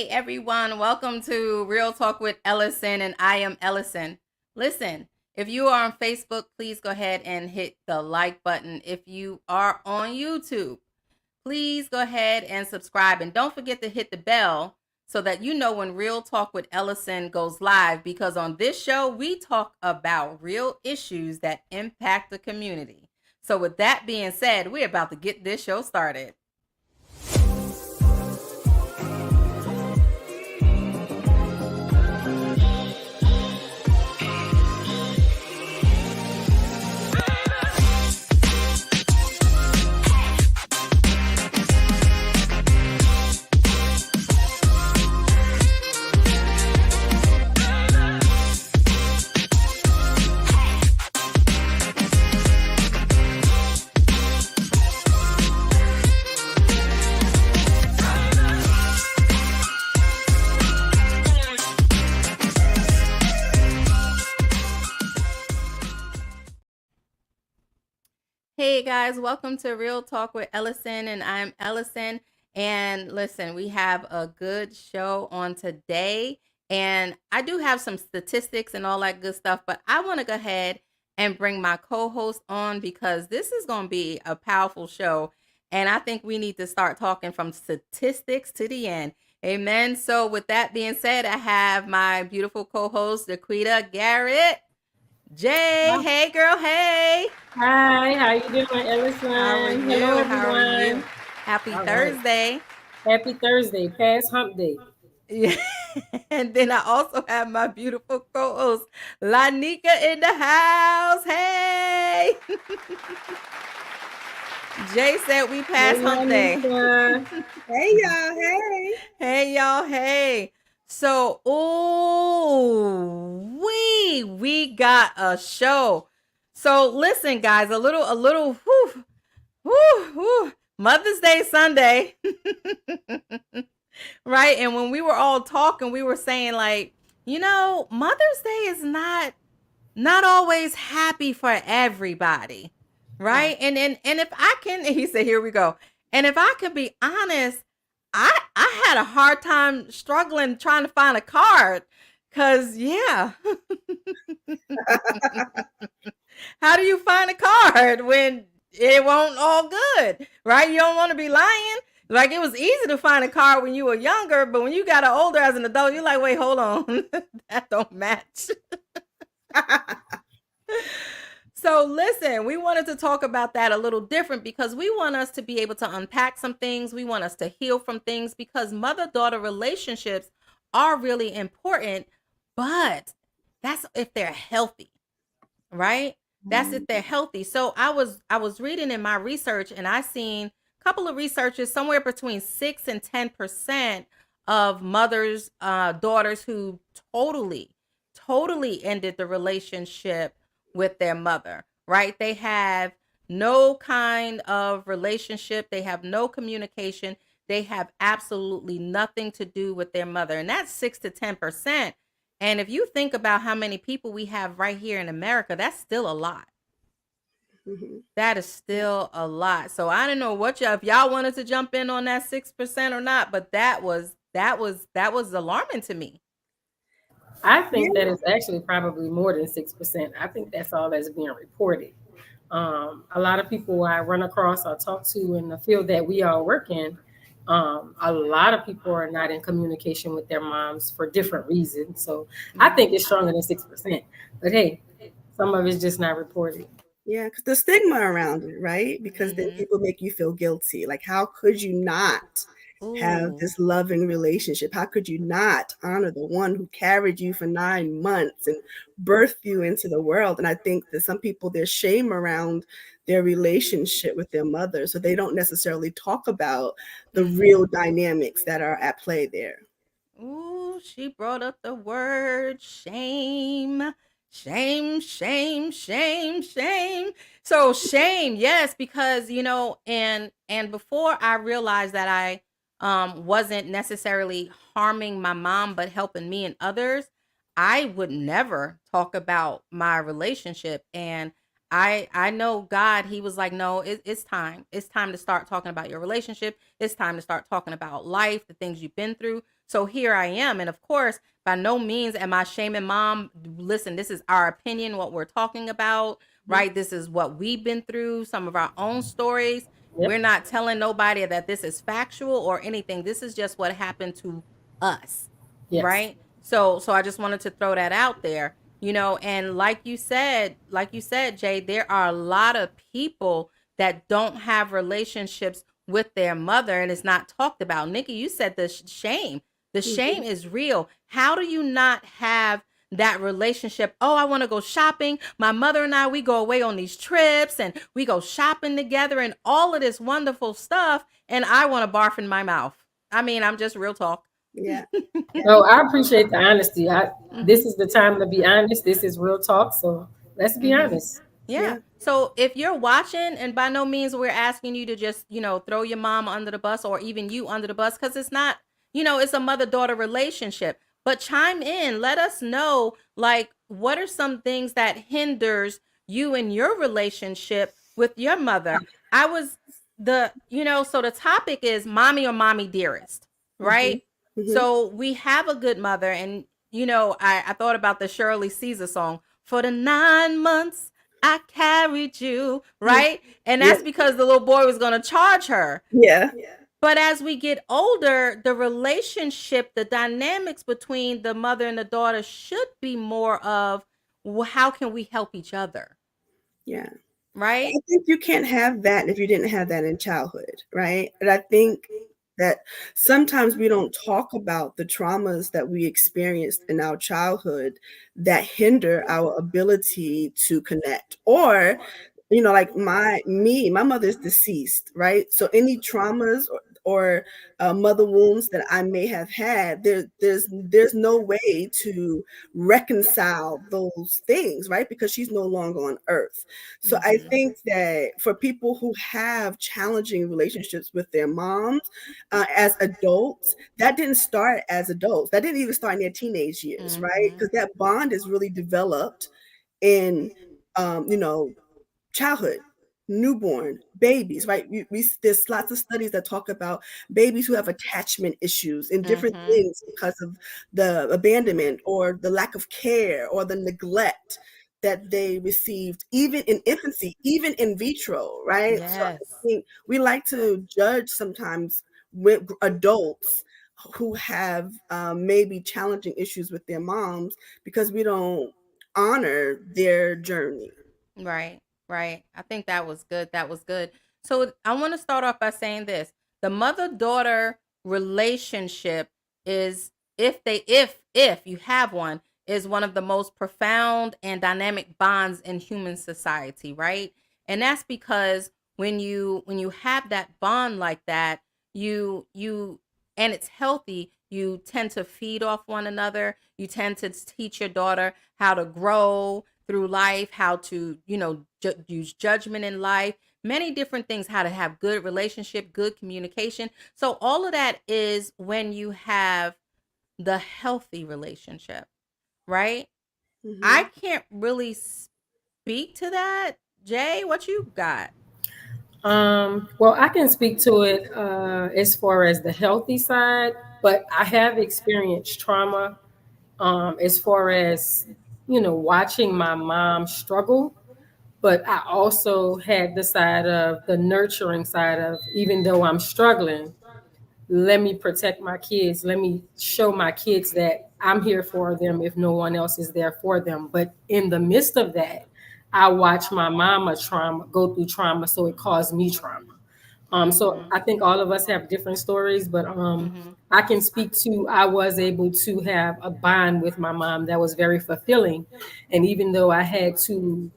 Hey everyone, welcome to Real Talk with Ellison, and I am Ellison. Listen, if you are on Facebook, please go ahead and hit the like button. If you are on YouTube, please go ahead and subscribe, and don't forget to hit the bell so that you know when Real Talk with Ellison goes live, because on this show, we talk about real issues that impact the community. So with that being said, we're about to get this show started. Hey guys, welcome to Real Talk with Ellison, and I'm Ellison. And listen, we have a good show on today, and I do have some statistics and all that good stuff, but I want to go ahead and bring my co-host on because this is going to be a powerful show, and I think we need to start talking from statistics to the end. Amen. So with that being said, I have my beautiful co-host, Daquita Garrett. Jay, hey girl, hey. Hi, how you doing, Ellasin? How are you? Hello, How are you? everyone. Happy All right. Thursday. Happy Thursday, past hump day. Yeah. And then I also have my beautiful co-host, Lanika, in the house. Hey. Jay said we passed hump day. Lanika. Hey y'all, hey. Hey y'all, hey. So, we got a show. So listen, guys, a little Mother's Day Sunday. Right? And when we were all talking, we were saying like, Mother's Day is not always happy for everybody. Right? And if I can, he said, here we go. And if I can be honest, I had a hard time struggling trying to find a card. Cause yeah. How do you find a card when it won't all good? Right? You don't want to be lying. Like it was easy to find a card when you were younger, but when you got older as an adult, you're like, wait, hold on. That don't match. So listen, we wanted to talk about that a little different because we want us to be able to unpack some things. We want us to heal from things because mother-daughter relationships are really important, but that's if they're healthy, right? That's if they're healthy. So I was reading in my research and I seen a couple of researchers somewhere between 6 and 10% of mothers, daughters who totally ended the relationship with their mother, right? They have no kind of relationship. They have no communication. They have absolutely nothing to do with their mother. And that's 6 to 10%. And if you think about how many people we have right here in America, that's still a lot. Mm-hmm. That is still a lot. So I don't know if y'all wanted to jump in on that 6% or not, but that was alarming to me. I think that it's actually probably more than 6%. I think that's all that's being reported. A lot of people I run across or talk to in the field that we all work in, a lot of people are not in communication with their moms for different reasons. So I think it's stronger than 6%. But hey, some of it's just not reported. Yeah, because the stigma around it, right? Because then people make you feel guilty. Like, how could you not have this loving relationship? How could you not honor the one who carried you for 9 months and birthed you into the world? And I think that some people, there's shame around their relationship with their mother, so they don't necessarily talk about the real dynamics that are at play there. Ooh, she brought up the word shame. Shame. So shame, yes, because and before I realized that I wasn't necessarily harming my mom but helping me and others, I would never talk about my relationship. And I know God, he was like, no, it's time. It's time to start talking about your relationship. It's time to start talking about life, the things you've been through. So here I am. And of course, by no means am I shaming mom. Listen, this is our opinion, what we're talking about, right? This is what we've been through, some of our own stories. We're Yep. not telling nobody that this is factual or anything. This is just what happened to us, Yes. right? So I just wanted to throw that out there. And like you said, Jay, there are a lot of people that don't have relationships with their mother, and it's not talked about. Nikki, you said the shame Mhm. is real. How do you not have that relationship? Oh, I want to go shopping. My mother and I, we go away on these trips and we go shopping together and all of this wonderful stuff, and I want to barf in my mouth. I mean, I'm just real talk. Yeah. Yeah. Oh, I appreciate the honesty. This Mhm. is the time to be honest. This is real talk. So let's be Mhm. honest. Yeah. Yeah. So if you're watching, and by no means we're asking you to just, throw your mom under the bus or even you under the bus, because it's not, it's a mother daughter relationship. But chime in, let us know, like, what are some things that hinders you in your relationship with your mother? I was so the topic is mommy or mommy dearest, Mhm. right? Mhm. So we have a good mother, and I thought about the Shirley Caesar song, for the 9 months I carried you, Mhm. right? And Yeah. that's because the little boy was going to charge her. Yeah. But as we get older, the relationship, the dynamics between the mother and the daughter should be more of, well, how can we help each other, Yeah. right? I think you can't have that if you didn't have that in childhood, right? And I think that sometimes we don't talk about the traumas that we experienced in our childhood that hinder our ability to connect. Or, like my mother's deceased, right? So any traumas or mother wounds that I may have had, there's no way to reconcile those things, right? Because she's no longer on earth. So I Mhm. think that for people who have challenging relationships with their moms as adults, that didn't start as adults. That didn't even start in their teenage years, right? Mhm. Because that bond is really developed in, you know, childhood, newborn, babies, right? There's lots of studies that talk about babies who have attachment issues and different Mhm. things because of the abandonment or the lack of care or the neglect that they received, even in infancy, even in vitro, right? So I Yes. think we like to judge sometimes with adults who have maybe challenging issues with their moms because we don't honor their journey. Right, right. I think that was good. That was good. So I want to start off by saying this. The mother-daughter relationship is, if you have one, is one of the most profound and dynamic bonds in human society, right? And that's because when you have that bond like that, you and it's healthy, you tend to feed off one another. You tend to teach your daughter how to grow through life, how to, use judgment in life, many different things, how to have good relationship, good communication. So all of that is when you have the healthy relationship, right? I Mhm. can't really speak to that. Jay, what you got? Well, I can speak to it as far as the healthy side, but I have experienced trauma as far as, watching my mom struggle. But I also had the side of the nurturing side of, even though I'm struggling, let me protect my kids. Let me show my kids that I'm here for them if no one else is there for them. But in the midst of that, I watched my mama trauma go through trauma, so it caused me trauma. So Mhm. I think all of us have different stories, but Mhm. I can speak to, I was able to have a bond with my mom that was very fulfilling, and even though I had to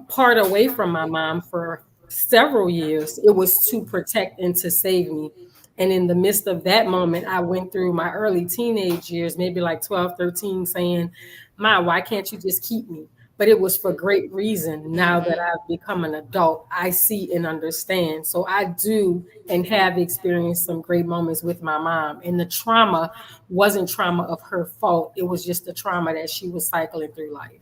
part away from my mom for several years, it was to protect and to save me. And in the midst of that moment, I went through my early teenage years, maybe like 12, 13, saying, Ma, why can't you just keep me? But it was for great reason. Now that Mhm. I've become an adult, I see and understand. So I do and have experienced some great moments with my mom. And the trauma wasn't trauma of her fault. It was just the trauma that she was cycling through life.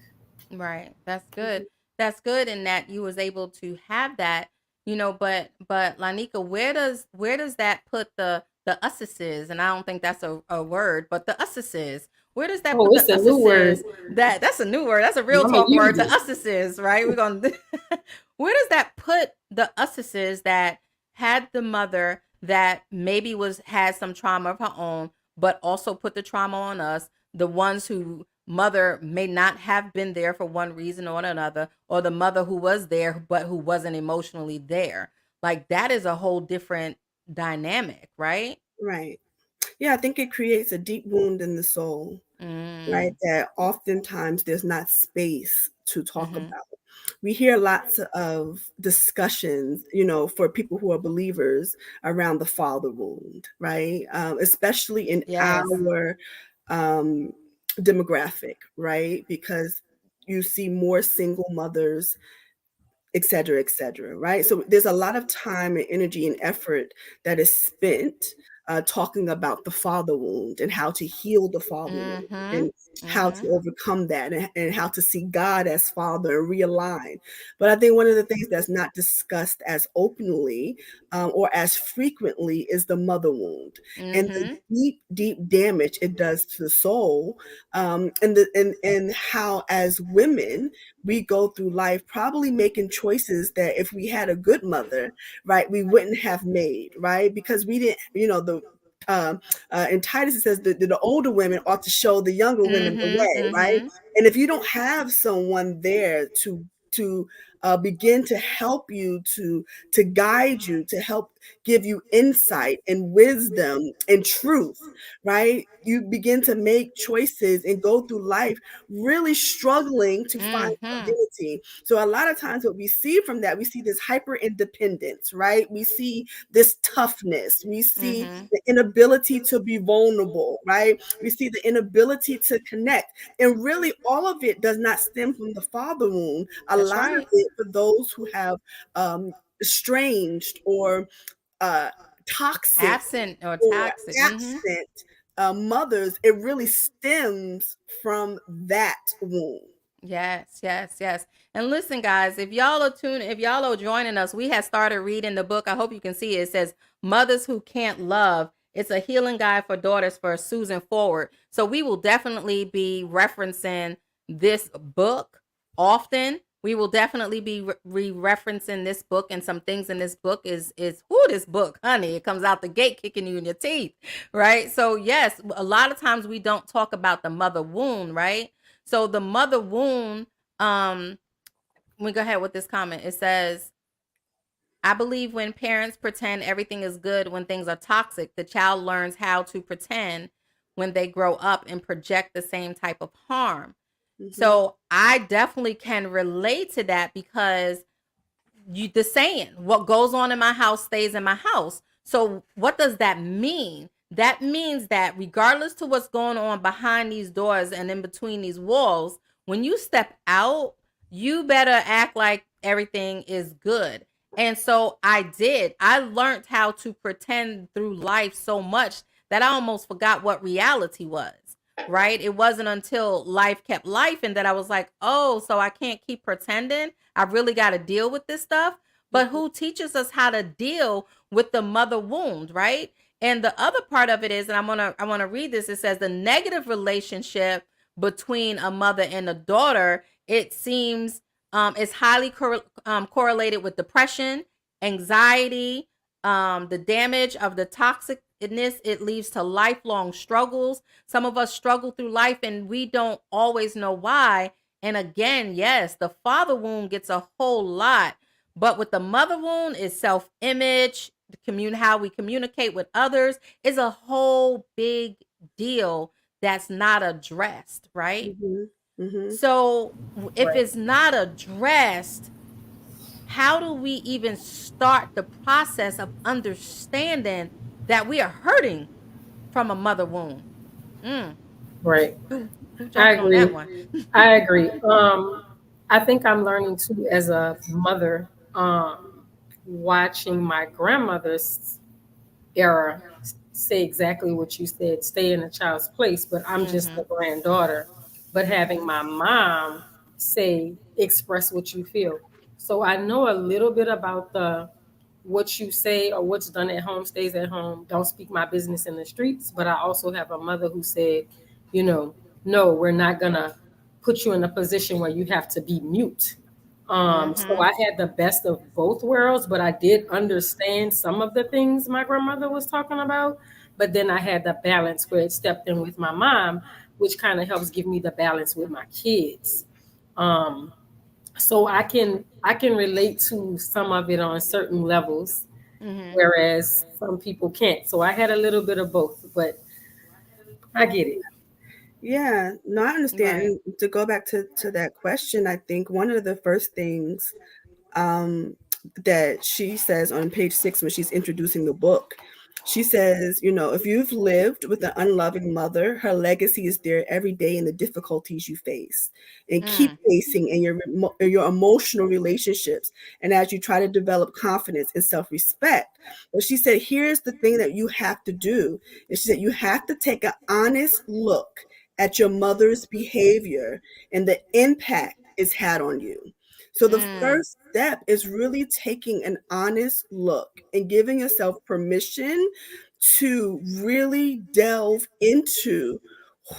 Right. That's good. That's good in that you was able to have that, but Lanika, where does that put the usses? And I don't think that's a word, but the usses. Where does that Oh, put the it's a new word. usses? That's a new word. That's a real I'm gonna talk word. use The it. usses, right? We're gonna where does that put the usses that had the mother that maybe was had some trauma of her own, but also put the trauma on us, the ones who mother may not have been there for one reason or another, or the mother who was there but who wasn't emotionally there. Like that is a whole different dynamic, right? Right. Yeah, I think it creates a deep wound in the soul, right? Mm. That oftentimes there's not space to talk Mhm. about. We hear lots of discussions, you know, for people who are believers around the father wound, right? Especially in Yes. our um, demographic, right? Because you see more single mothers, et cetera, right? So there's a lot of time and energy and effort that is spent talking about the father wound and how to heal the father wound Mhm. and how to Mhm. overcome that and how to see God as father and realign. But I think one of the things that's not discussed as openly or as frequently is the mother wound and the Mhm. deep, deep damage it does to the soul, and how as women we go through life probably making choices that if we had a good mother, right, we wouldn't have made, right? Because we didn't, you know, um, in Titus it says that the older women ought to show the younger women the Mhm. way, right? Mhm. And if you don't have someone there to begin to help you, to guide you, to help give you insight and wisdom and truth, right? You begin to make choices and go through life really struggling to find Mhm. identity. So a lot of times what we see from that, we see this hyper independence, right? We see this toughness. We see Mhm. the inability to be vulnerable, right? We see the inability to connect. And really all of it does not stem from the father wound. A That's lot of right. it for those who have estranged or uh, toxic Absent or or toxic. Mhm. absent mothers, it really stems from that wound. Yes, yes, yes. And listen, guys, if y'all are joining us, we have started reading the book. I hope you can see it. It says Mothers Who Can't Love. It's a healing guide for daughters for Susan Forward. So we will definitely be referencing this book often. We will definitely be referencing this book, and some things in this book is this book, honey. It comes out the gate kicking you in your teeth, right? So yes, a lot of times we don't talk about the mother wound, right? So the mother wound, um, we go ahead with this comment. It says, I believe when parents pretend everything is good when things are toxic, the child learns how to pretend when they grow up and project the same type of harm. Mhm. So I definitely can relate to that because the saying, what goes on in my house stays in my house. So what does that mean? That means that regardless to what's going on behind these doors and in between these walls, when you step out, you better act like everything is good. And so I learned how to pretend through life so much that I almost forgot what reality was, right? It wasn't until life kept life and that I was like, oh, so I can't keep pretending. I really got to deal with this stuff. But Mhm. who teaches us how to deal with the mother wound, right? And the other part of it is, and I want to read this. It says the negative relationship between a mother and a daughter. It seems is highly correlated with depression, anxiety, the damage of the toxicness. It leads to lifelong struggles. Some of us struggle through life and we don't always know why. And again, yes, the father wound gets a whole lot, but with the mother wound is self-image, how we communicate with others is a whole big deal that's not addressed, right? Mhm. Mhm. So if Right. it's not addressed, how do we even start the process of understanding that we are hurting from a mother wound? Mm, Right. who I jumping on that agree. one? I agree. I think I'm learning too as a mother, watching my grandmother's era say exactly what you said, stay in a child's place, but I'm just Mm-hmm. the granddaughter. But having my mom say express what you feel. So I know a little bit about the what you say or what's done at home stays at home. Don't speak my business in the streets. But I also have a mother who said, you know, no, we're not gonna put you in a position where you have to be mute. So Mhm. I had the best of both worlds, but I did understand some of the things my grandmother was talking about. But then I had the balance where it stepped in with my mom, which kind of helps give me the balance with my kids. Um, so I can relate to some of it on certain levels, Mhm. whereas some people can't. So I had a little bit of both, but I get it. Yeah, no, I understand. Right. And to go back to that question, I think one of the first things um, that she says on page 6 when she's introducing the book. She says, you know, if you've lived with an unloving mother, her legacy is there every day in the difficulties you face. And keep Mm. facing in your emotional relationships and as you try to develop confidence and self-respect. But she said, here's the thing that you have to do. And she said, you have to take an honest look at your mother's behavior and the impact it's had on you. So the Mm. first step is really taking an honest look and giving yourself permission to really delve into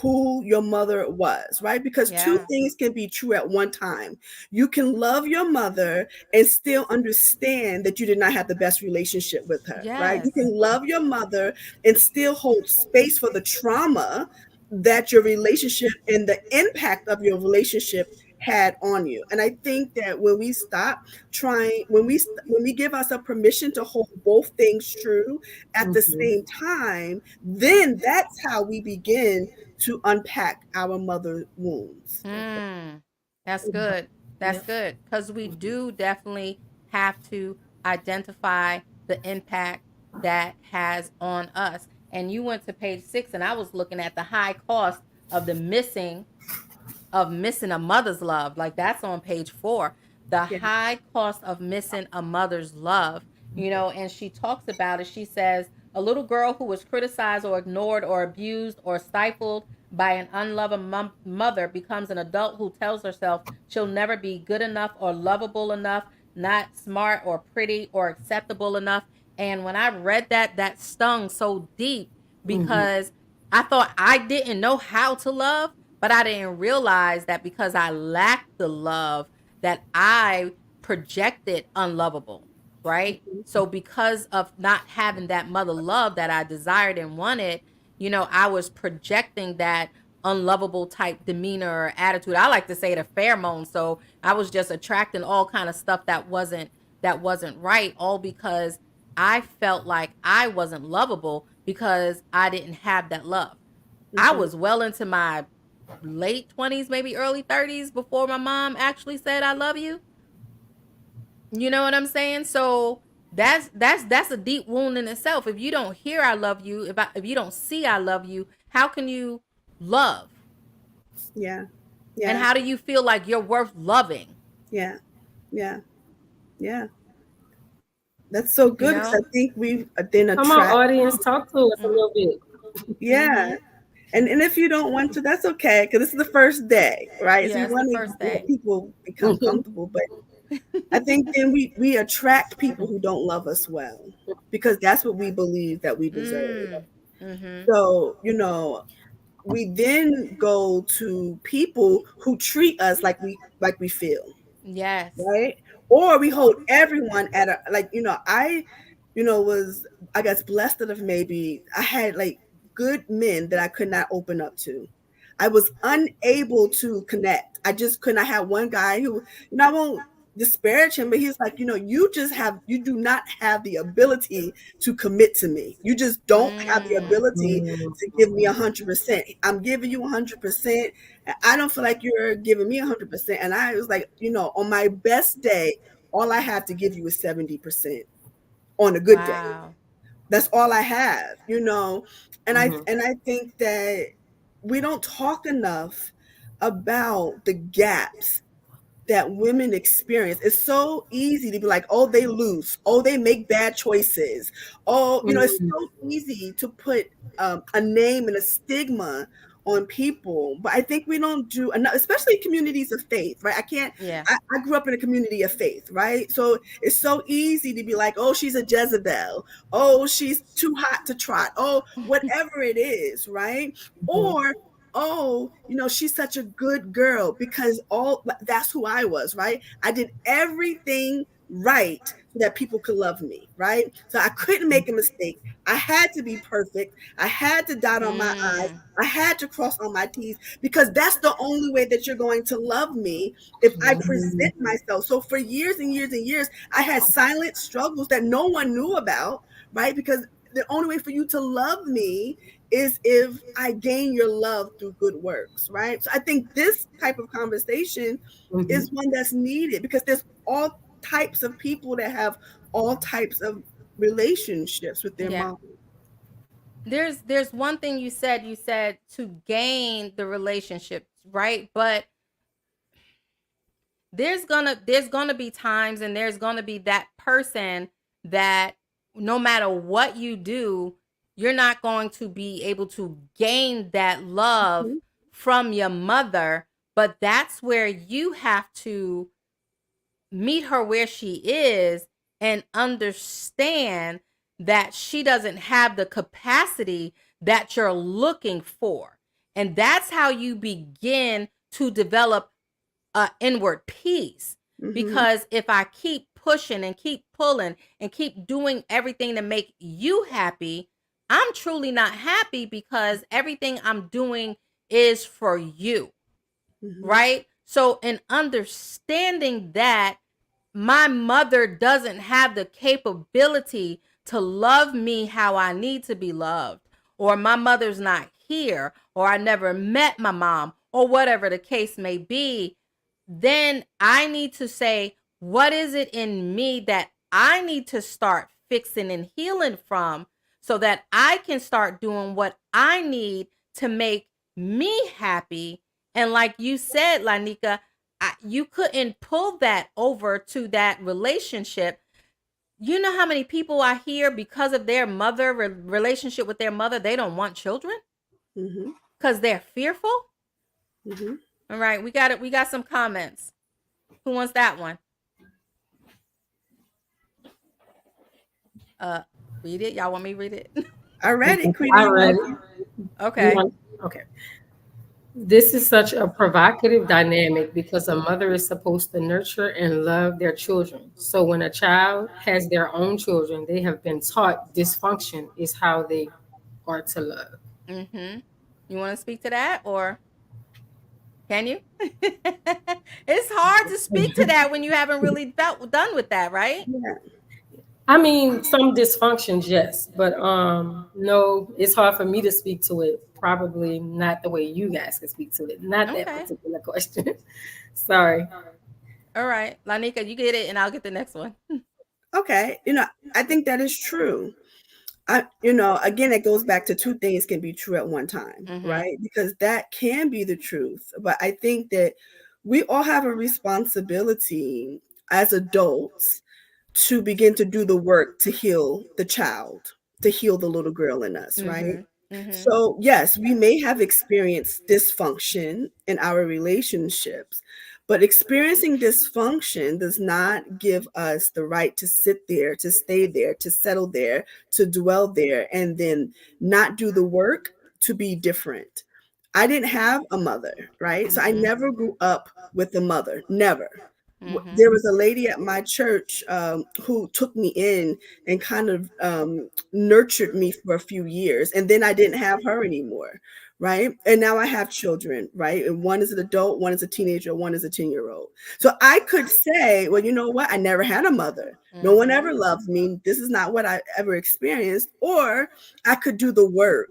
who your mother was, right? Because two Yeah. things can be true at one time. You can love your mother and still understand that you did not have the best relationship with her, right? You Yes. can love your mother and still hold space for the trauma that your relationship and the impact of your relationship had on you. And I think that when we stop trying, when we give ourselves permission to hold both things true at the Mhm. same time, then that's how we begin to unpack our mother wounds. Mm. That's good. That's Yep. good because we Mhm. do definitely have to identify the impact that has on us. And you went to page 6, and I was looking at the high cost of the missing a mother's love. Like that's on page 4. The Yeah. high cost of missing a mother's love. And she talks about it. She says, a little girl who was criticized or ignored or abused or stifled by an unloving mother becomes an adult who tells herself she'll never be good enough or lovable enough, not smart or pretty or acceptable enough. And when I read that, that stung so deep Mhm. because I thought I didn't know how to love, but I didn't realize that because I lacked the love that I projected unlovable, right? So because of not having that mother love that I desired and wanted, I was projecting that unlovable type demeanor or attitude. I like to say the pheromones. So I was just attracting all kind of stuff that wasn't right, all because I felt like I wasn't lovable because I didn't have that love. I Mhm. was well into my late 20s, maybe early 30s before my mom actually said I love you. You know what I'm saying? So that's a deep wound in itself. If you don't hear I love you, if you don't see I love you, how can you love? Yeah. And Yeah. how do you feel like you're worth loving? Yeah. Yeah. Yeah. That's so You good because I know? think we then Come on, attract. audience, talk to us a Mhm. little bit. Yeah. Mhm. And if you don't want to, that's okay because this is the first day, right? So we Yeah, it's the want to first let day. people become comfortable, but I think then we attract people who don't love us well because that's what we believe that we deserve. Mm. Mhm. So, you know, we then go to people who treat us like we feel, Yes. right? Or we hold everyone at a like, was I guess blessed enough maybe I had like good men that I could not open up to. I was unable to connect. I just couldn't. I had one guy who, I won't disparage him, but he's like, you do not have the ability to commit to me. You just don't have the Mm. ability to give me 100%. I'm giving you 100%. I don't feel like you're giving me 100%. And I was like, on my best day, all I have to give you is 70% on a good day. Wow. That's all I have. And I Mhm. and I think that we don't talk enough about the gaps that women experience. It's so easy to be like, oh, they lose, oh, they make bad choices. Oh, it's Mhm. so easy to put a name and a stigma on people, but I think we don't do enough, especially communities of faith, right? Yeah. I grew up in a community of faith, right? So it's so easy to be like, oh, she's a Jezebel. Oh, she's too hot to trot. Oh, whatever it is, right? Mhm. Or, oh, she's such a good girl, because that's who I was, right? I did everything right so that people could love me, right? So I couldn't make a mistake. I had to be perfect. I had to dot on my I's. Mm. I had to cross on my T's, because that's the only way that you're going to love me, if I present myself. So for years and years and years, I had silent struggles that no one knew about, right? Because the only way for you to love me is if I gain your love through good works, right? So I think this type of conversation is Mhm. one that's needed, because there's all types of people that have all types of relationships with their Yeah. mom. There's one thing you said to gain the relationship, right? But there's gonna be times, and there's gonna be that person that no matter what you do, you're not going to be able to gain that love Mhm, from your mother. But that's where you have to meet her where she is and understand that she doesn't have the capacity that you're looking for. And that's how you begin to develop inward peace. mhm, Because if I keep pushing and keep pulling and keep doing everything to make you happy, I'm truly not happy, because everything I'm doing is for you, mhm, right? So, in understanding that my mother doesn't have the capability to love me how I need to be loved, or my mother's not here, or I never met my mom, or whatever the case may be, then I need to say, what is it in me that I need to start fixing and healing from, so that I can start doing what I need to make me happy. And like you said, Lanika, you couldn't pull that over to that relationship. You know how many people I hear, because of their mother relationship with their mother, they don't want children mhm, because they're fearful. mhm. All right, we got it. We got some comments. Who wants that one? Uh, read it. Y'all want me to read it? All righty, I Queenie, you read want it. You Okay. want? Okay. This is such a provocative dynamic because a mother is supposed to nurture and love their children. So when a child has their own children, they have been taught dysfunction is how they are to love. Mm-hmm. You want to speak to that, or can you? It's hard to speak to that when you haven't really felt done with that, right? yeah. I mean, some dysfunctions, yes, but no, it's hard for me to speak to it. Probably not the way you guys can speak to it. Not that Okay. particular question. Sorry. All right. Lanika, you get it, and I'll get the next one. Okay, I think that is true. Again, it goes back to two things can be true at one time, Mm-hmm. right? Because that can be the truth. But I think that we all have a responsibility as adults to begin to do the work to heal the child, to heal the little girl in us, right? Mm-hmm. Mm-hmm. So, yes, we may have experienced dysfunction in our relationships, but experiencing dysfunction does not give us the right to sit there, to stay there, to settle there, to dwell there, and then not do the work to be different. I didn't have a mother, right? So I Mm-hmm. never grew up with a mother, never. Mm-hmm. There was a lady at my church who took me in and kind of nurtured me for a few years, and then I didn't have her anymore, right? And now I have children, right? And one is an adult, one is a teenager, one is a 10-year-old. So I could say, well, you know what? I never had a mother. No one Mm-hmm. ever loved me. This is not what I ever experienced. Or I could do the work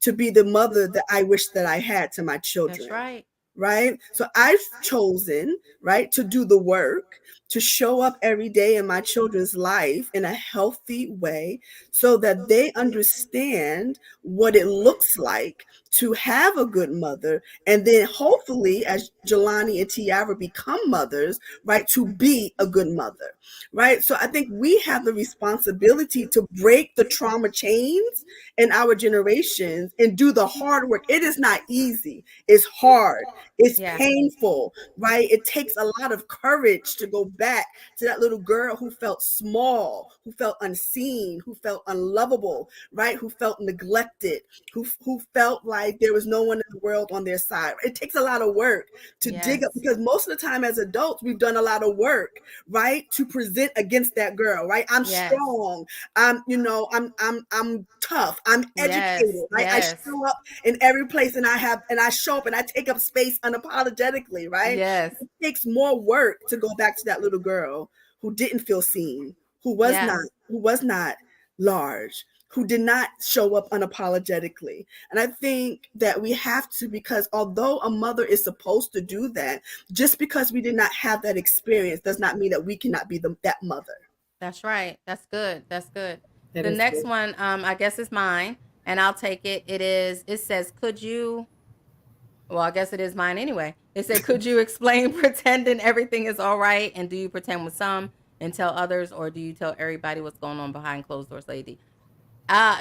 to be the mother that I wish that I had to my That's children, right. right? So I've chosen, right, to do the work to show up every day in my children's life in a healthy way so that they understand what it looks like to have a good mother. And then hopefully, as Jelani and Tiara become mothers, right, to be a good mother, right? So I think we have the responsibility to break the trauma chains in our generations and do the hard work. It is not easy. It's hard. It's Yeah. painful, right? It takes a lot of courage to go back to that little girl who felt small, who felt unseen, who felt unlovable, right? Who felt neglected, who felt like there was no one in the world on their side. It takes a lot of work to dig up, Yes. because most of the time as adults, we've done a lot of work, right? To present against that girl, right? I'm Yes. strong. I'm tough. I'm Yes. educated, right? I Yes. show up in every place and I show up and I take up space unapologetically, right? Yes. It takes more work to go back to that little girl who didn't feel seen, Yeah. who was not large, who did not show up unapologetically. And I think that we have to, because although a mother is supposed to do that, just because we did not have that experience does not mean that we cannot be that mother. That's right. That's good. That's good. That The is next good. one, I guess is mine, and I'll take it. It says, could you, well, I guess it is mine anyway. It said, could you explain pretending everything is all right? And do you pretend with some and tell others, or do you tell everybody what's going on behind closed doors, lady?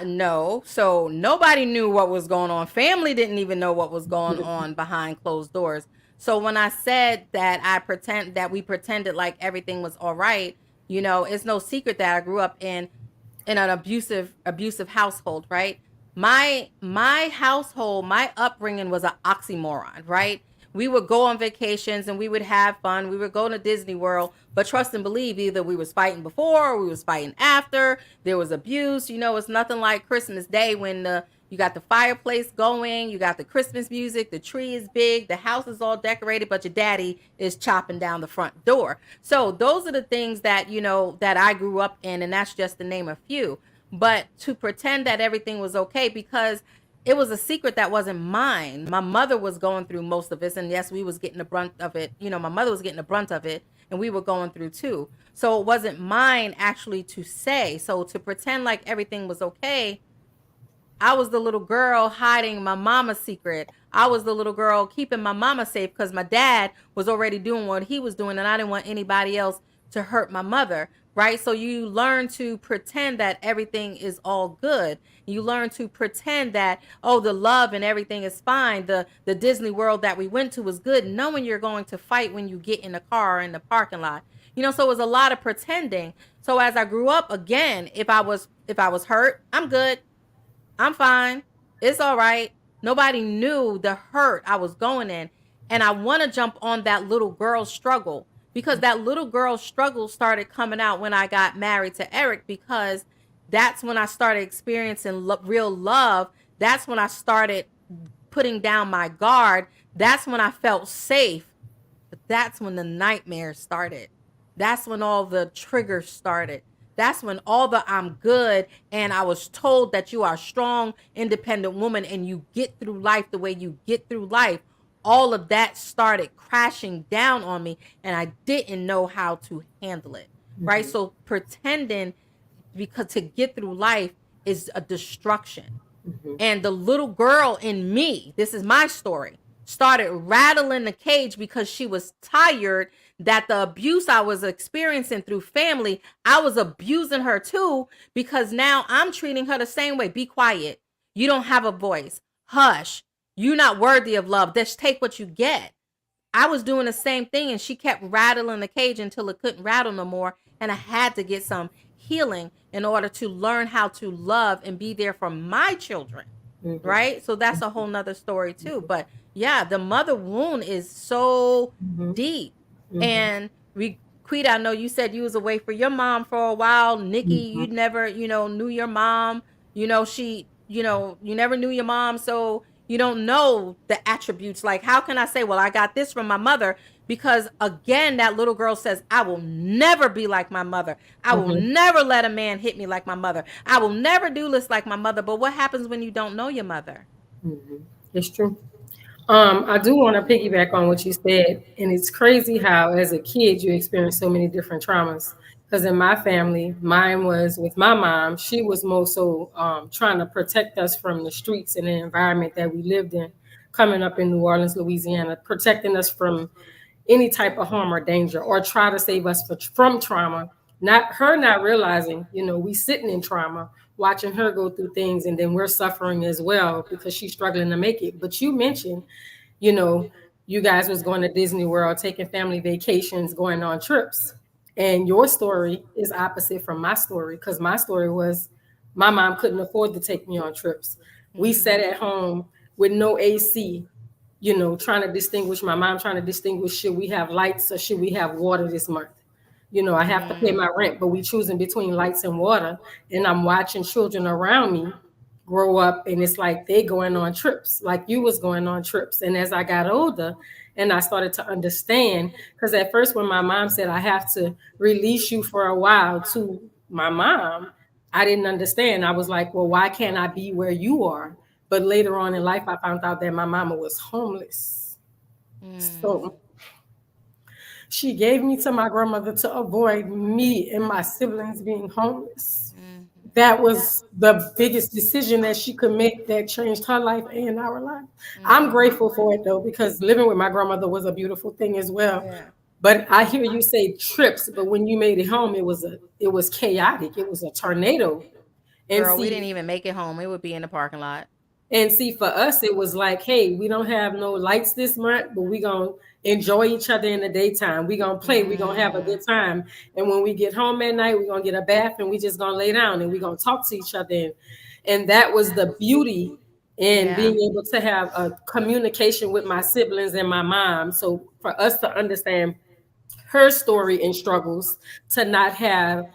No. So nobody knew what was going on. Family didn't even know what was going on behind closed doors. So when I said that we pretended like everything was all right, it's no secret that I grew up in an abusive household, right? My household, my upbringing was an oxymoron, right? We would go on vacations and we would have fun. We would go to Disney World, but trust and believe, either we was fighting before or we was fighting after. There was abuse. It's nothing like Christmas Day when you got the fireplace going, you got the Christmas music, the tree is big, the house is all decorated, but your daddy is chopping down the front door. So those are the things that, that I grew up in, and that's just to name a few. But to pretend that everything was okay, because it was a secret that wasn't mine. My mother was going through most of this, and yes, we was getting the brunt of it. My mother was getting the brunt of it, and we were going through too. So it wasn't mine actually to say. So to pretend like everything was okay, I was the little girl hiding my mama's secret. I was the little girl keeping my mama safe because my dad was already doing what he was doing, and I didn't want anybody else to hurt my mother, right? So you learn to pretend that everything is all good. You learn to pretend that, oh, the love and everything is fine. The Disney World that we went to was good, knowing you're going to fight when you get in the car in the parking lot. So it was a lot of pretending. So as I grew up, again, if I was hurt, I'm good. I'm fine. It's all right. Nobody knew the hurt I was going in. And I want to jump on that little girl's struggle, because that little girl's struggle started coming out when I got married to Eric, because that's when I started experiencing real love. That's when I started putting down my guard. That's when I felt safe. But that's when the nightmares started. That's when all the triggers started. That's when all the I'm good and I was told that you are a strong, independent woman and you get through life the way you get through life. All of that started crashing down on me, and I didn't know how to handle it. Right? So pretending, because to get through life is a destruction. And the little girl in me, this is my story, started rattling the cage because she was tired that the abuse I was experiencing through family, I was abusing her too, because now I'm treating her the same way. Be quiet. You don't have a voice. Hush. You're not worthy of love. Just take what you get. I was doing the same thing, and she kept rattling the cage until it couldn't rattle no more. And I had to get some healing in order to learn how to love and be there for my children. Mm-hmm. Right? So that's a whole nother story too. But yeah, the mother wound is so deep. And Quita, I know you said you was away for your mom for a while. Nikki, you never, knew your mom. You never knew your mom. So you don't know the attributes. Like, how can I say, well, I got this from my mother? Because again, that little girl says, I will never be like my mother. I will never let a man hit me like my mother. I will never do this like my mother. But what happens when you don't know your mother? It's true. I do want to piggyback on what you said, and it's crazy how, as a kid, you experience so many different traumas. Because in my family, mine was with my mom. She was more so trying to protect us from the streets and the environment that we lived in, coming up in New Orleans, Louisiana, protecting us from any type of harm or danger, or try to save us from trauma. Not realizing, we sitting in trauma, watching her go through things, and then we're suffering as well because she's struggling to make it. But you mentioned, you know, you guys was going to Disney World, taking family vacations, going on trips. And your story is opposite from my story, because my story was my mom couldn't afford to take me on trips. We sat at home with no AC, trying to distinguish, my mom trying to distinguish, should we have lights or should we have water this month? I have to pay my rent, but we choosing between lights and water. And I'm watching children around me grow up, and it's like they going on trips, like you was going on trips. And as I got older and I started to understand, because at first when my mom said I have to release you for a while to my mom, I didn't understand. I was like, well, why can't I be where you are? But later on in life, I found out that my mama was homeless. So she gave me to my grandmother to avoid me and my siblings being homeless. That was the biggest decision that she could make that changed her life and our life. I'm grateful for it though, because living with my grandmother was a beautiful thing as well. Yeah. But I hear you say trips, but when you made it home, it was chaotic. It was a tornado. And Girl, we see, didn't even make it home. It would be in the parking lot. And see, for us, it was like, hey, we don't have no lights this month, but we gonna enjoy each other in the daytime. We gonna play, we gonna have a good time. And when we get home at night, we gonna get a bath and we just gonna lay down and we gonna talk to each other. And that was the beauty in Yeah. being able to have a communication with my siblings and my mom. So for us to understand her story and struggles, to not have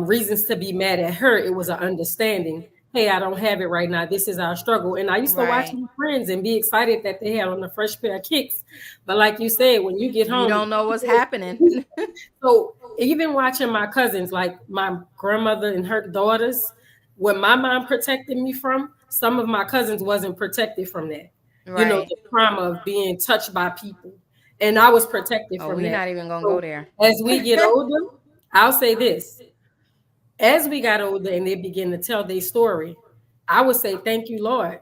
reasons to be mad at her, it was an understanding. Hey, I don't have it right now. This is our struggle. And I used to watch Right. my friends and be excited that they had on a fresh pair of kicks. But like you said, when you get You home, don't know what's happening. so even watching my cousins, like my grandmother and her daughters, what my mom protected me from, some of my cousins wasn't protected from that. Right. The trauma of being touched by people. And I was protected Oh, from we that. not even gonna go So there. as we get older, I'll say this. As we got older and they begin to tell their story, I would say, thank you, Lord,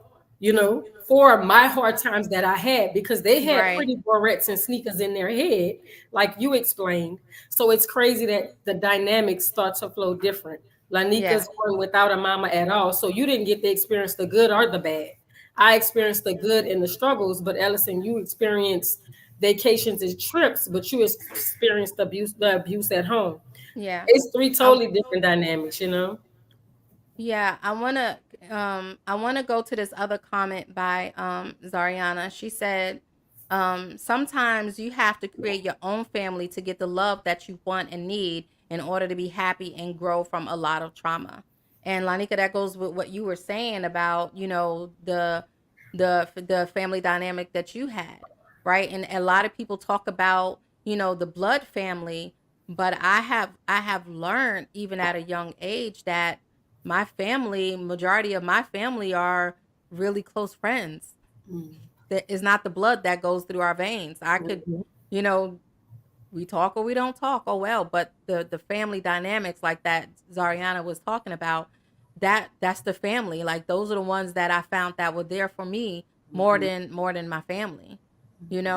for my hard times that I had, because they had Right. pretty barrettes and sneakers in their head, like you explained. So it's crazy that the dynamics start to flow different. Yeah. Lanika's one without a mama at all. So you didn't get to experience the good or the bad. I experienced the good and the struggles, but Ellison, you experienced vacations and trips, but you experienced the abuse at home. Yeah. It's three I, totally different dynamics. yeah, I wanna go to this other comment by Zariana. She said, sometimes you have to create your own family to get the love that you want and need in order to be happy and grow from a lot of trauma. And Lanika, that goes with what you were saying about, the family dynamic that you had, right? And a lot of people talk about, the blood family, but I have learned even at a young age that my family, majority of my family are really close friends. That is not the blood that goes through our veins. I could, Mhm. you know, we talk or we don't talk. Oh well, but the family dynamics like that Zariana was talking about, that's the family. Like those are the ones that I found that were there for me more than my family.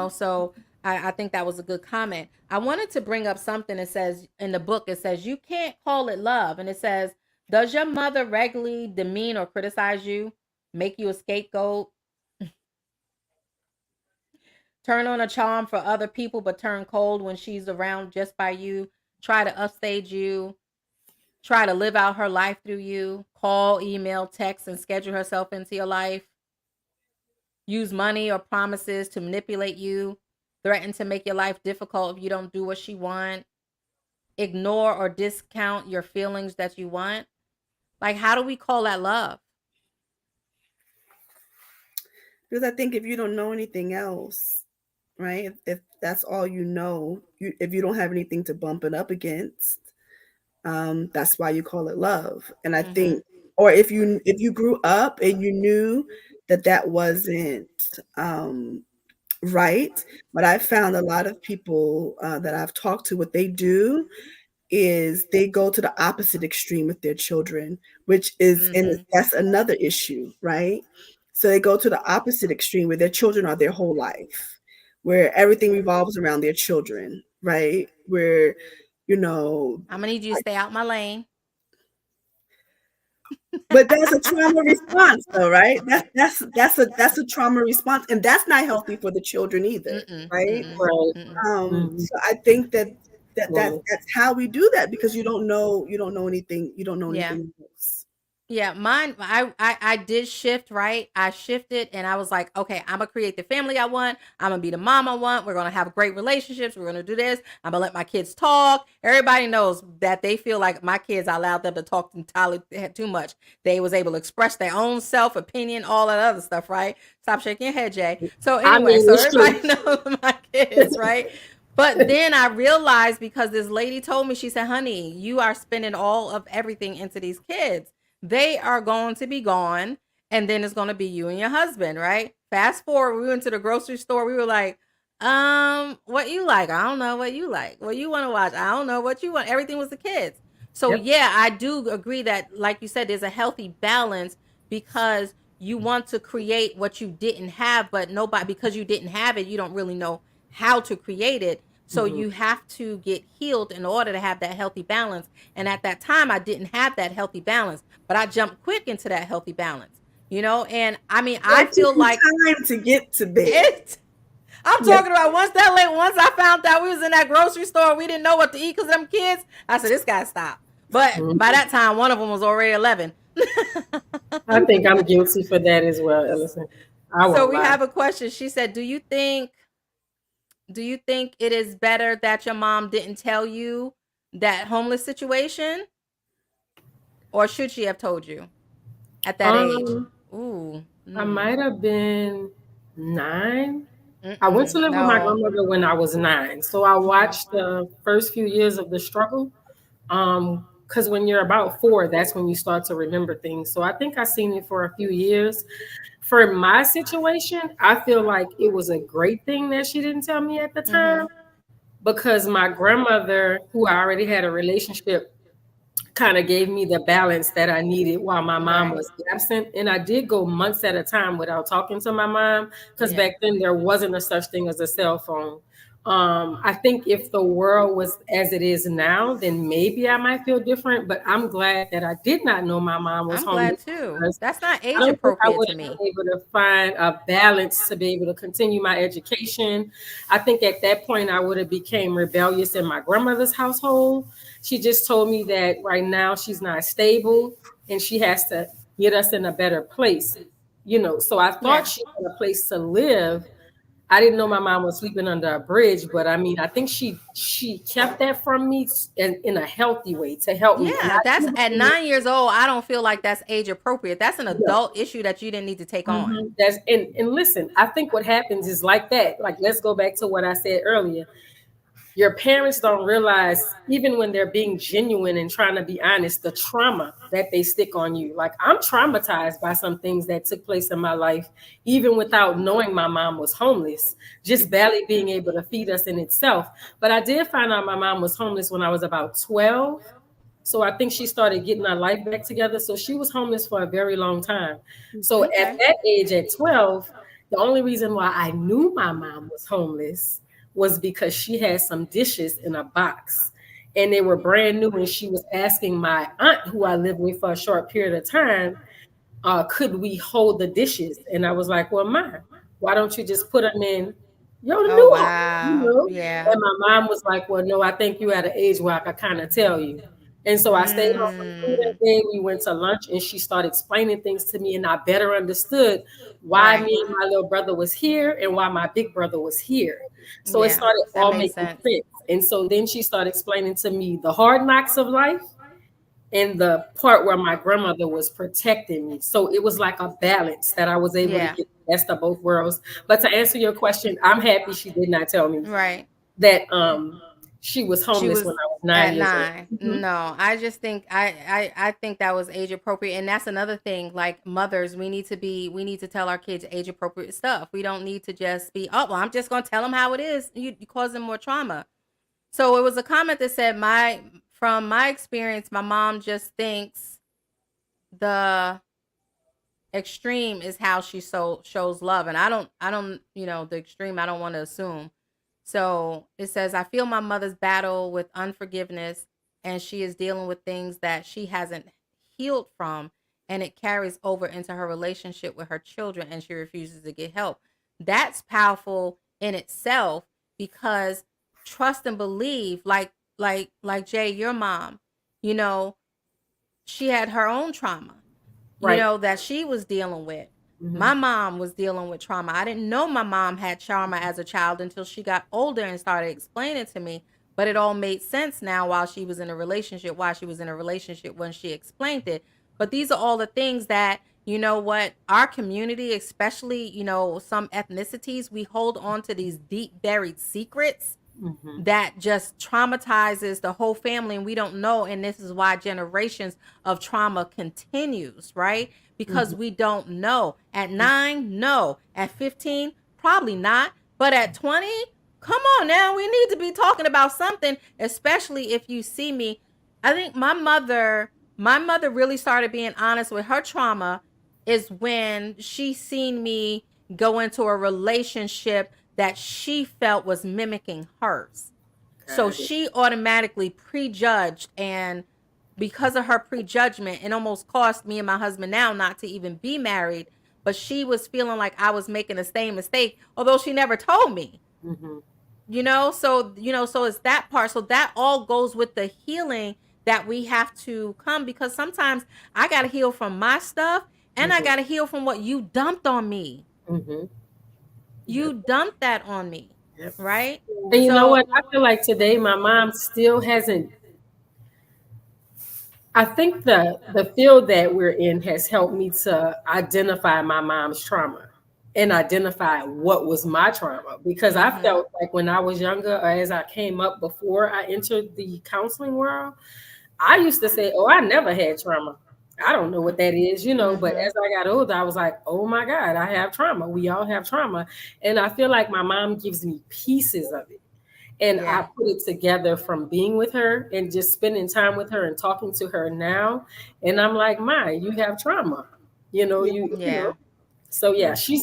So I think that was a good comment. I wanted to bring up something. It says in the book, it says you can't call it love, and it says, does your mother regularly demean or criticize you, make you a scapegoat, turn on a charm for other people but turn cold when she's around just by you, try to upstage you, try to live out her life through you, call, email, text, and schedule herself into your life, use money or promises to manipulate you, threaten to make your life difficult if you don't do what she wants, ignore or discount your feelings that you want? Like, how do we call that love? Because I think if you don't know anything else, right? If that's all you know, if you don't have anything to bump it up against, that's why you call it love. And I Mm-hmm. think, or if you grew up and you knew that wasn't right. But I found a lot of people that I've talked to, what they do is they go to the opposite extreme with their children, which is, and Mhm. that's another issue, right? So they go to the opposite extreme where their children are their whole life, where everything revolves around their children, right? Where, you know, Imma need you to stay out my lane. but that's a trauma response though, right? That's a trauma response, and that's not healthy for the children either, Mm-mm, right? mm-mm, Right. mm-mm. Mhm. So I think that Well, that's how we do that, because you don't know anything, Yeah. else. Yeah, mine I did shift, right? I shifted and I was like, "Okay, Imma create the family I want. Imma be the mom I want. We're gonna have great relationships. We're gonna do this. Imma let my kids talk." Everybody knows that they feel like my kids, I allowed them to talk entirely too much. They was able to express their own self, opinion, all that other stuff, right? Stop shaking your head, Jay. So I anyway, mean, so it's true. everybody knows my kids, right? But then I realized, because this lady told me, she said, "Honey, you are spending all of everything into these kids. They are going to be gone, and then it's going to be you and your husband," right? Fast forward, we went to the grocery store. We were like, what you like? I don't know what you like. What you want to watch? I don't know what you want. Everything was the kids. So Yep. yeah, I do agree that, like you said, there's a healthy balance, because you want to create what you didn't have, but nobody, because you didn't have it, you don't really know how to create it. So Mhm. you have to get healed in order to have that healthy balance. And at that time, I didn't have that healthy balance, but I jumped quick into that healthy balance, you know? And I mean, Well, I it took feel you like time to get to there. it. I'm Yep. talking about, once I found out we was in that grocery store, we didn't know what to eat because of them kids. I said, this gotta stop. But by Mhm. that time, one of them was already 11. I think I'm guilty for that as well, Ellison. I So won't we lie. have a question. She said, do you think it is better that your mom didn't tell you that homeless situation, or should she have told you at that age? Um, Ooh. I might have been 9. I went to Mm-mm. live with my No. grandmother when I was 9, so I Mhm. watched the first few years of the struggle. Because when you're about 4, that's when you start to remember things. So I think I seen it for a few years. For my situation, I feel like it was a great thing that she didn't tell me at the time, Mhm. because my grandmother, who I already had a relationship, kind of gave me the balance that I needed while my mom Right. was absent. And I did go months at a time without talking to my mom, because Yeah. back then there wasn't a such thing as a cell phone. I think if the world was as it is now, then maybe I might feel different. But I'm glad that I did not know my mom was I'm homeless, glad too. because That's not I age don't think I appropriate would to have me. been able to find a balance to be able to continue my education. I think at that point I would have became rebellious in my grandmother's household. She just told me that right now she's not stable and she has to get us in a better place. So I thought Yeah. she had a place to live. I didn't know my mom was sleeping under a bridge, but I mean, I think she kept that from me in a healthy way to help me. And Yeah, I that's do at believe. 9 years old. I don't feel like that's age appropriate. That's an No. adult issue that you didn't need to take on. That's and listen, I think what happens is like that. Like, let's go back to what I said earlier. Your parents don't realize, even when they're being genuine and trying to be honest, the trauma that they stick on you. Like, I'm traumatized by some things that took place in my life, even without knowing my mom was homeless, just barely being able to feed us in itself. But I did find out my mom was homeless when I was about 12. So I think she started getting her life back together. So she was homeless for a very long time. So at Okay. that age, at 12, the only reason why I knew my mom was homeless was because she had some dishes in a box and they were brand new. And she was asking my aunt, who I lived with for a short period of time, could we hold the dishes? And I was like, well, Ma, why don't you just put them in your Oh new home? wow. Yeah. And my mom was like, well, no, I think you at an age where I could kind of tell you. And so I stayed home for food that Mm. day. We went to lunch and she started explaining things to me, and I better understood why Right. me and my little brother was here and why my big brother was here. So it Yeah. started That all makes making sense. sense. And so then she started explaining to me the hard knocks of life in the part where my grandmother was protecting me. So it was like a balance that I was able to Yeah. get the best of both worlds. But to answer your question, I'm happy she did not tell me Right. that She was She homeless when was I was at 9 years old. 9. No, I just think I think that was age appropriate, and that's another thing. Like mothers, we need to tell our kids age appropriate stuff. We don't need to just be, oh, well, I'm just gonna tell them how it is. You cause them more trauma. So it was a comment that said, my from my experience, my mom just thinks the extreme is how she shows love, and I don't the extreme I don't want to assume. So it says, I feel my mother's battle with unforgiveness, and she is dealing with things that she hasn't healed from, and it carries over into her relationship with her children, and she refuses to get help. That's powerful in itself, because trust and believe, like Jay, your mom, you know, she had her own trauma, Right. that she was dealing with. Mm-hmm. My mom was dealing with trauma. I didn't know my mom had trauma as a child until she got older and started explaining to me. But it all made sense now while she was in a relationship, when she explained it. But these are all the things that, what our community, especially, some ethnicities, we hold on to these deep buried secrets Mm-hmm. that just traumatizes the whole family, and we don't know, and this is why generations of trauma continues, right? Because Mm-hmm. we don't know. At 9, no. At 15, probably not. But at 20, come on now, we need to be talking about something, especially if you see me. I think my mother really started being honest with her trauma is when she seen me go into a relationship that she felt was mimicking hers. So Got it. she automatically prejudged, and because of her prejudgment, it almost cost me and my husband now not to even be married. But she was feeling like I was making the same mistake, although she never told me. Mm-hmm. So it's that part. So that all goes with the healing that we have to come, because sometimes I got to heal from my stuff, and I Mm-hmm. got to heal from what you dumped on me. Mm-hmm. Yep. You dumped that on me, Yep. right? And you know So, what? I feel like today my mom still hasn't. I think the field that we're in has helped me to identify my mom's trauma and identify what was my trauma, because I mhm, felt like when I was younger, or as I came up before I entered the counseling world, I used to say, "Oh, I never had trauma. I don't know what that is," you know. But mhm, as I got older, I was like, "Oh my God, I have trauma. We all have trauma," and I feel like my mom gives me pieces of it. And I yeah, put it together from being with her and just spending time with her and talking to her now. And I'm like, "My, you have trauma. Yeah, You know." yeah. So yeah, she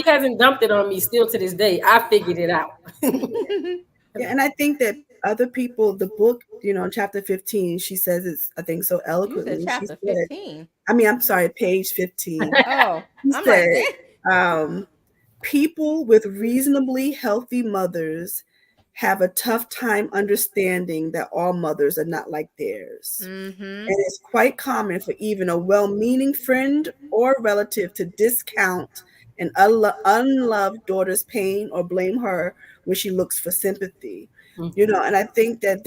hasn't dumped it on me still to this day. I figured it out. yeah, and I think that other people, the book, in chapter 15, she says it's, I think so You said eloquently. She chapter said, 15. I mean, I'm sorry, page 15. Oh, She I'm like, said, dang. um, people with reasonably healthy mothers have a tough time understanding that all mothers are not like theirs. Mhm. And it's quite common for even a well meaning friend or relative to discount an unloved daughter's pain or blame her when she looks for sympathy. Mhm. And I think that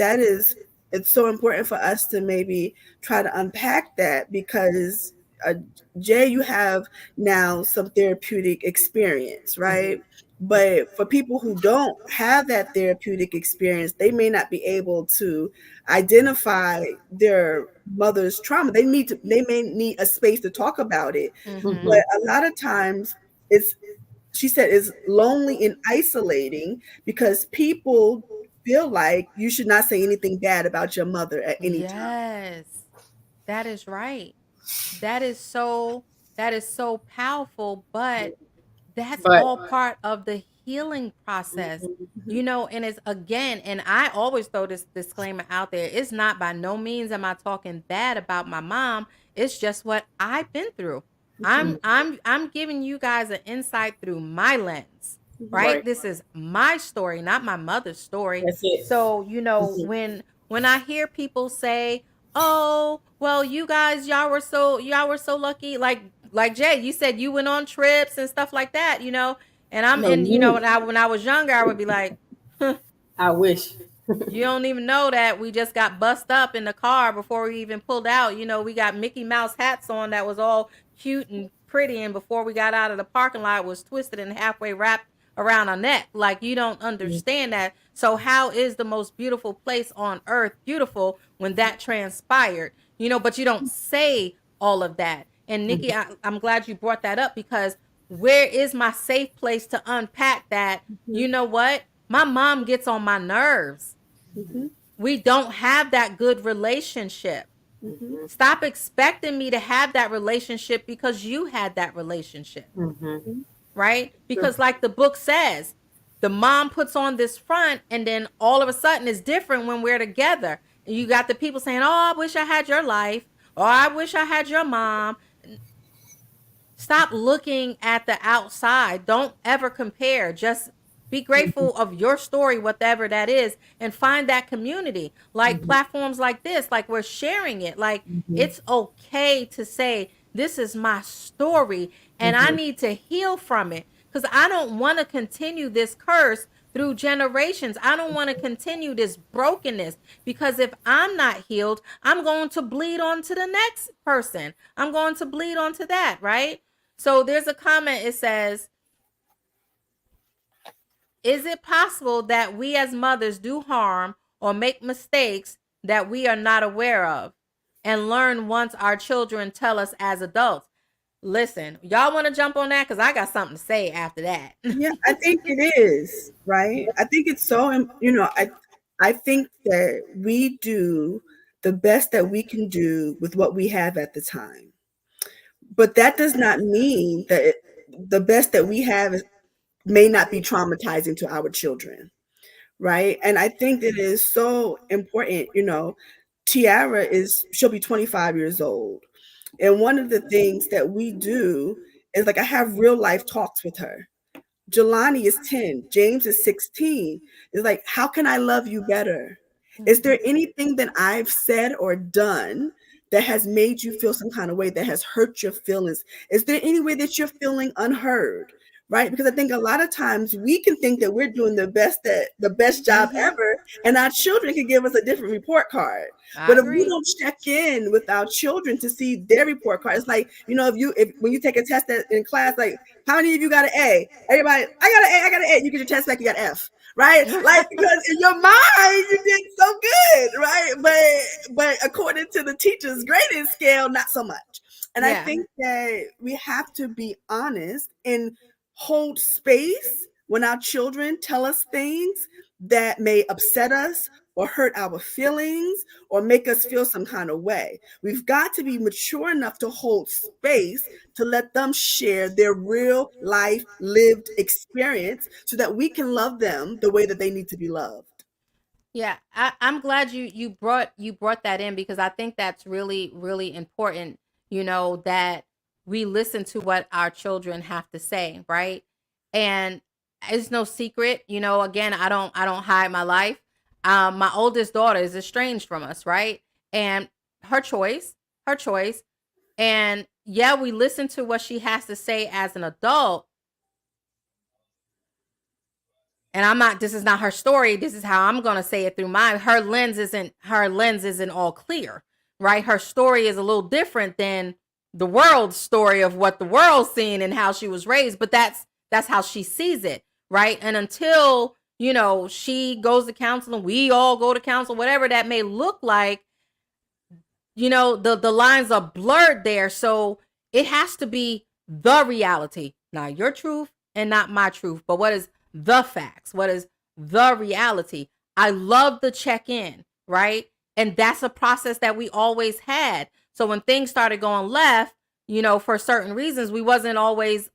it's so important for us to maybe try to unpack that, because uh, Jay, you have now some therapeutic experience, Mhm. right? But for people who don't have that therapeutic experience, they may not be able to identify their mother's trauma. They may need a space to talk about it. Mhm. But Mhm. a lot of times it's she said it's lonely and isolating, because people feel like you should not say anything bad about your mother at any time. Yes. That is right. That is so that is so powerful, but that's But all part of the healing process. mhm. And it's, again, and I always throw this disclaimer out there. It's not, by no means am I talking bad about my mom. It's just what I've been through. I'm Mhm. I'm I'm giving you guys an insight through my lens, right? Right. This is my story, not my mother's story. That's it. So, Mhm. when I hear people say, "Oh, well, y'all were so lucky," like Jay, you said you went on trips and stuff like that, and I'm No, and you. when I was younger, I would be like, I wish. you don't even know that we just got bust up in the car before we even pulled out. We got Mickey Mouse hats on that was all cute and pretty, and before we got out of the parking lot, was twisted and halfway wrapped around our neck. Like, you don't understand that. So how is the most beautiful place on earth beautiful when that transpired? But you don't say all of that. And Nikki, I'm glad you brought that up, because where is my safe place to unpack that? You know what? My mom gets on my nerves. We don't have that good relationship. Stop expecting me to have that relationship because you had that relationship. Right? Because, like the book says, the mom puts on this front, and then all of a sudden it's different when we're together. And you got the people saying, "Oh, I wish I had your life," or "I wish I had your mom." Stop looking at the outside. Don't ever compare. Just be grateful of your story, whatever that is, and find that community. Like platforms like this, like we're sharing it. Like, it's okay to say, this is my story and I need to heal from it, because I don't want to continue this curse through generations. I don't want to continue this brokenness, because if I'm not healed, I'm going to bleed on to the next person. I'm going to bleed onto that, right? So there's a comment. It says, is it possible that we as mothers do harm or make mistakes that we are not aware of and learn once our children tell us as adults? Listen, y'all want to jump on that? Because I got something to say after that. Yeah, I think it is, right? I think it's so, I think that we do the best that we can do with what we have at the time. But that does not mean that the best that we have may not be traumatizing to our children, right? And I think that it is so important. Tiara she'll be 25 years old. And one of the things that we do is, like, I have real life talks with her. Jelani is 10. James is 16. It's like, how can I love you better? Is there anything that I've said or done that has made you feel some kind of way, that has hurt your feelings? Is there any way that you're feeling unheard? Right? Because I think a lot of times we can think that we're doing the best job ever, and our children can give us a different report card. I But if we agree. don't check in with our children to see their report card, it's like, if when you take a test in class, like, how many of you got an A? Everybody, I got an A, I got an A. You get your test back, you got F. Right? Like, because in your mind you did so good, right? But according to the teacher's grading scale, not so much. And I think that we have to be honest and hold space when our children tell us things that may upset us or hurt our feelings or make us feel some kind of way. We've got to be mature enough to hold space to let them share their real life lived experience so that we can love them the way that they need to be loved. Yeah, I'm glad you brought that in, because I think that's really, really important, that we listen to what our children have to say, right? And it's no secret, again, I don't hide my life. My oldest daughter is estranged from us, right? And her choice. And yeah, we listen to what she has to say as an adult. And this is not her story. This is how I'm going to say it through mine. Her lens isn't all clear, right? Her story is a little different than the world's story of what the world's seeing and how she was raised, but that's how she sees it, right? And until, she goes to counseling, we all go to counsel, whatever that may look like, the lines are blurred there. So it has to be the reality, not your truth and not my truth, but what is the facts? What is the reality? I love the check in, right? And that's a process that we always had. So when things started going left, for certain reasons, we wasn't always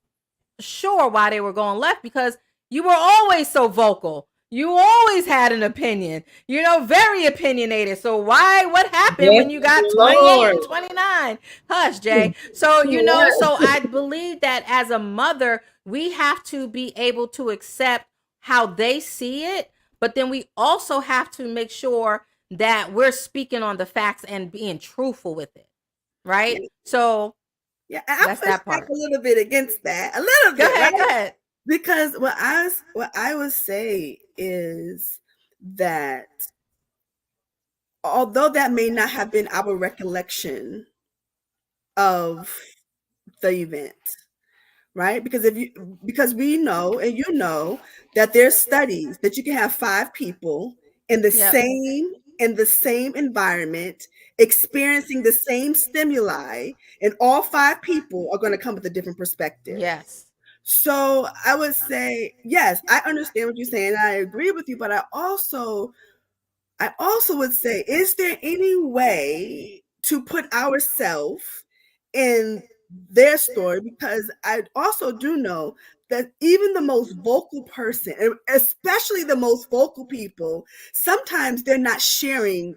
sure why they were going left, because you were always so vocal. You always had an opinion, very opinionated. So what happened when you got 28 and 29? Hush, Jay. So, so I believe that as a mother, we have to be able to accept how they see it, but then we also have to make sure that we're speaking on the facts and being truthful with it, right? So Yeah, I that's push that back part. a little bit against that, a little Go bit, ahead, right? go ahead. Because what I would say is that although that may not have been our recollection of the event, right? Because we know, and you know, that there's studies that you can have 5 people in the Yep. same environment experiencing the same stimuli, and all 5 people are going to come with a different perspective. Yes. So I would say, yes, I understand what you're saying. I agree with you, but I also would say, is there any way to put ourselves in their story? Because I also do know that even the most vocal person, and especially the most vocal people, sometimes The they're not whole sharing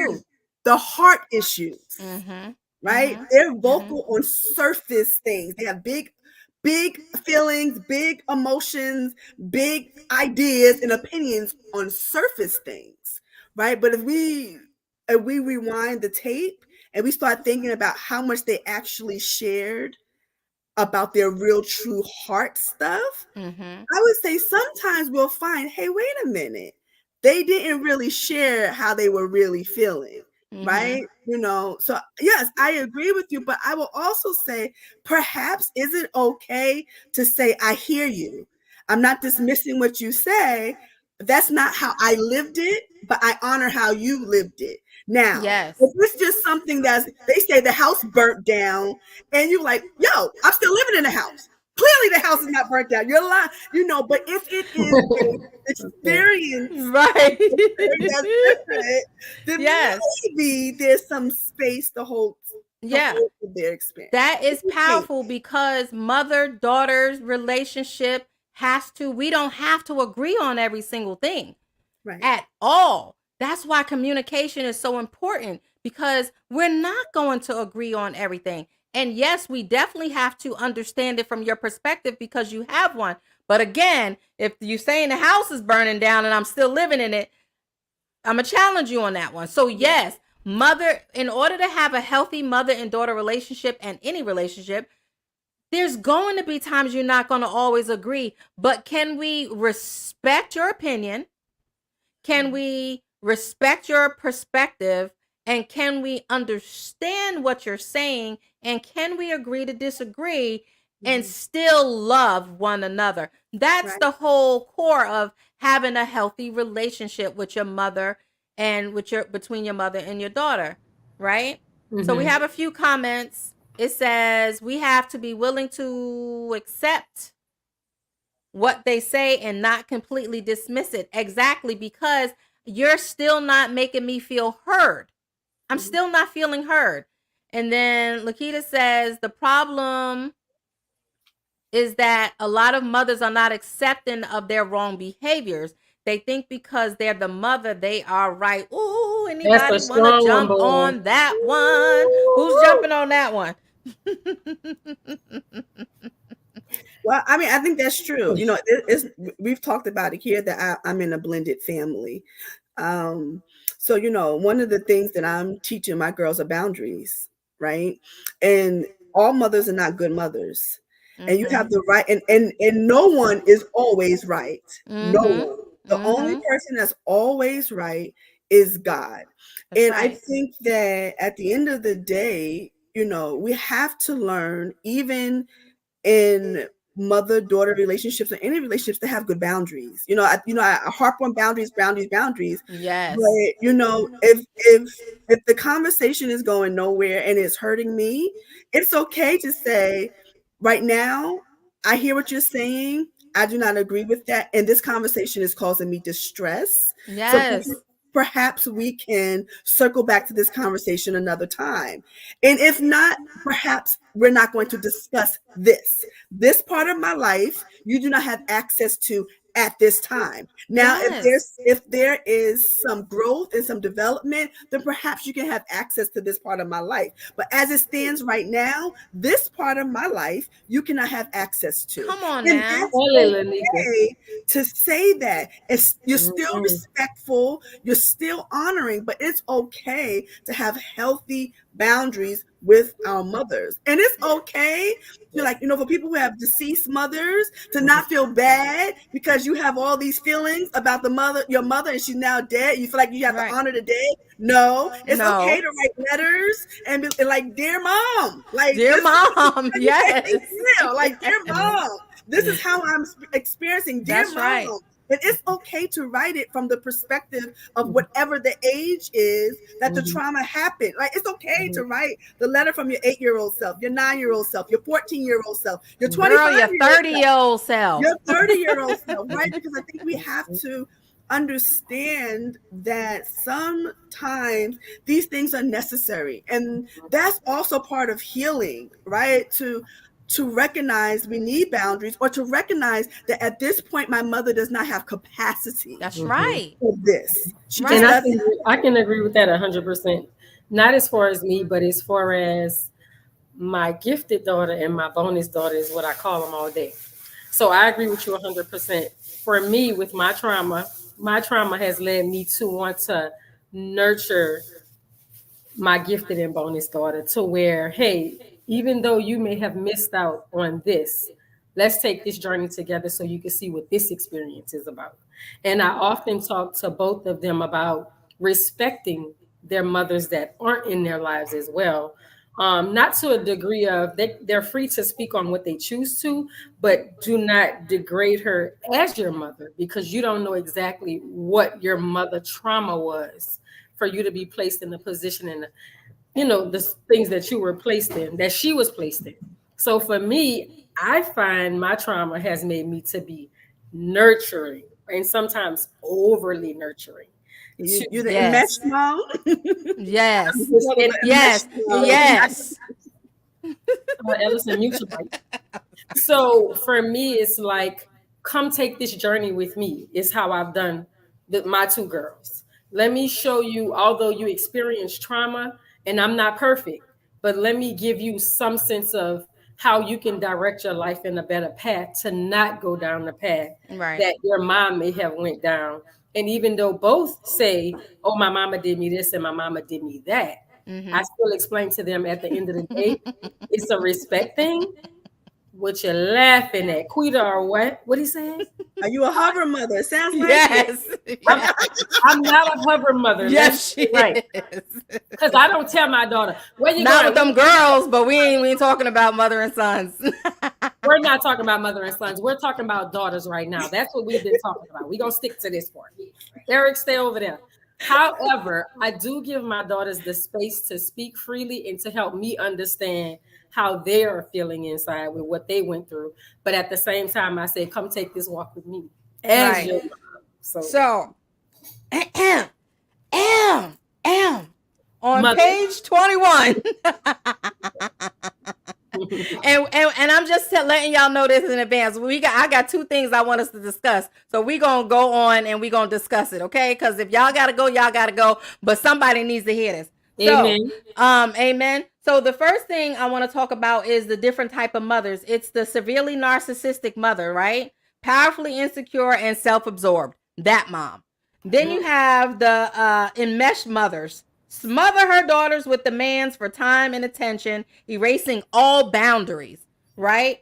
truth. the heart issues, Mm-hmm. right? Mm-hmm. They're Mm-hmm. vocal on surface things. They have big feelings, big emotions, big ideas and opinions on surface things, right? But if we rewind the tape and we start thinking about how much they actually shared about their real true heart stuff, Mm-hmm. I would say sometimes we'll find, hey, wait a minute. They didn't really share how they were really feeling, Mm-hmm. right? So yes, I agree with you, but I will also say, perhaps is it okay to say, I hear you. I'm not dismissing what you say. That's not how I lived it, but I honor how you lived it. Now, if Yes. it's just something they say the house burnt down and you're like, yo, I'm still living in the house. Clearly, the house is not burnt down. You're lying, but if it is an Okay. experience Right. that's different, then Yes. maybe there's some space to hold Yeah. their experience. That What is do you think? powerful because mother daughter's relationship we don't have to agree on every single thing Right. at all. That's why communication is so important because we're not going to agree on everything. And yes, we definitely have to understand it from your perspective because you have one. But again, if you saying the house is burning down and I'm still living in it, I'm gonna challenge you on that one. So Yeah. yes, in order to have a healthy mother and daughter relationship and any relationship, there's going to be times you're not going to always agree, but can we respect your opinion? Can we respect your perspective? And can we understand what you're saying? And can we agree to disagree and Mhm. still love one another? That's Right. the whole core of having a healthy relationship with your mother and between your mother and your daughter, right? So we Mm-hmm. have a few comments. It says we have to be willing to accept what they say and not completely dismiss it. Exactly, because you're still not making me feel heard. I'm Mhm. still not feeling heard. And then Lakita says the problem is that a lot of mothers are not accepting of their wrong behaviors. They think because they're the mother, they are right. Ooh, That's a anybody want to strong one, jump boy. on that one? Who's Woo! jumping on that one? Well, I mean, I think that's true. We've talked about it here that I'm in a blended family. Um, so, one of the things that I'm teaching my girls are boundaries, right? And all mothers are not good mothers. And you have Mhm. the right, and no one is always right. No Mhm. one. The only Mhm. person that's always right is God. That's And I right. think that at the end of the day, we have to learn, even in mother-daughter relationships or any relationships, to have good boundaries. I harp on boundaries, boundaries, boundaries. Yes. But if the conversation is going nowhere and it's hurting me, it's okay to say, right now, I hear what you're saying. I do not agree with that. And this conversation is causing me distress. So Yes. perhaps we can circle back to this conversation another time. And if not, perhaps we're not going to discuss this part of my life you do not have access to at this time. Now, Yes. if there is some growth and some development, then perhaps you can have access to this part of my life. But as it stands right now, this part of my life you cannot have access to. Come on And now. that's Tell it, Lanika. okay to say that. You're still Mm-hmm. respectful, you're still honoring, but it's okay to have healthy boundaries with our mothers. And it's okay to, like, for people who have deceased mothers, to not feel bad because you have all these feelings about your mother, and she's now dead. You feel like you have to Right. honor the dead. No, it's okay No. to write letters and be like, dear mom, like Dear this mom, yes. like, dear mom, this is how I'm experiencing, dear That's mom. right. And it's okay to write it from the perspective of whatever the age is that the trauma happened. Like, it's okay to write the letter from your 8-year-old self, your 9-year-old self, your 14-year-old self, your Girl, your 25-year-old 30-year-old self. your 30-year-old self, right? Because I think we have to understand that sometimes these things are necessary, and that's also part of healing, right? To recognize we need boundaries, or to recognize that at this point my mother does not have capacity. That's right. For this, she Right. just And doesn't. I can agree with that 100%. Not as far as me, but as far as my gifted daughter and my bonus daughter is what I call them all day. So I agree with you 100%. For me, with my trauma has led me to want to nurture my gifted and bonus daughter to where, hey, even though you may have missed out on this, let's take this journey together so you can see what this experience is about. And I often talk to both of them about respecting their mothers that aren't in their lives as well. Not to a degree of they're free to speak on what they choose to, but do not degrade her as your mother, because you don't know exactly what your mother trauma was for you to be placed in the position and the things that you were placed in, that she was placed in. So for me, I find my trauma has made me to be nurturing, and sometimes overly nurturing. You're the Yes. enmeshed mom. Yes. The Yes. enmeshed mom. Yes. Ellison, mute your mic. So for me, it's like, come take this journey with me, is how I've done my two girls. Let me show you, although you experienced trauma, and I'm not perfect, but let me give you some sense of how you can direct your life in a better path, to not go down the path Right. that your mom may have went down. And even though both say, oh, my mama did me this and my mama did me that, I still explain to them at the end of the day, it's a respect thing. What you're laughing at, Quita, or what? What he saying? Are you a hover mother? It sounds like Yes. I'm not a hover mother. Yes, she right. is. Because I don't tell my daughter, where you Not going? with them girls, but we ain't talking about mother and sons. We're not talking about mother and sons. We're talking about daughters right now. That's what we've been talking about. We're going to stick to this part. Eric, stay over there. However, I do give my daughters the space to speak freely and to help me understand how they are feeling inside with what they went through. But at the same time, I say, come take this walk with me as Right. your mom. So, on Mother. page 21. and I'm just letting y'all know this in advance. I got two things I want us to discuss. So we gonna go on and we gonna discuss it, okay? Because if y'all gotta go, y'all gotta go. But somebody needs to hear this. Amen. So, amen. So the first thing I want to talk about is the different type of mothers. It's the severely narcissistic mother, right? Powerfully insecure and self-absorbed. That mom. Then you have the enmeshed mothers. Smother her daughters with demands for time and attention, erasing all boundaries, right?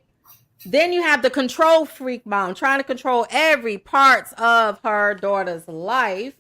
Then you have the control freak mom, trying to control every parts of her daughter's life.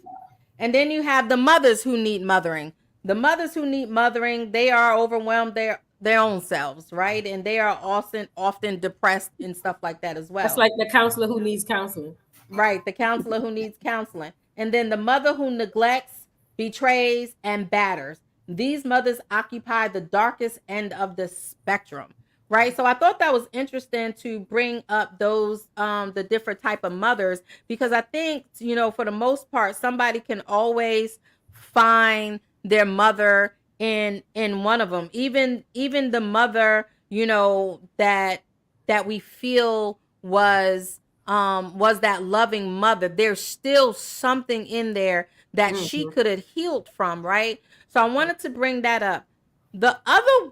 And then you have the mothers who need mothering. The mothers who need mothering, they are overwhelmed their own selves, right? And they are often depressed and stuff like that as well. That's like the counselor who needs counseling. Right, the counselor who needs counseling. And then the mother who neglects, betrays, and batters. These mothers occupy the darkest end of the spectrum. Right. So I thought that was interesting to bring up those the different type of mothers, because I think, for the most part, somebody can always find their mother in one of them. Even the mother, that we feel was that loving mother, there's still something in there that she could have healed from, right? So I wanted to bring that up. The other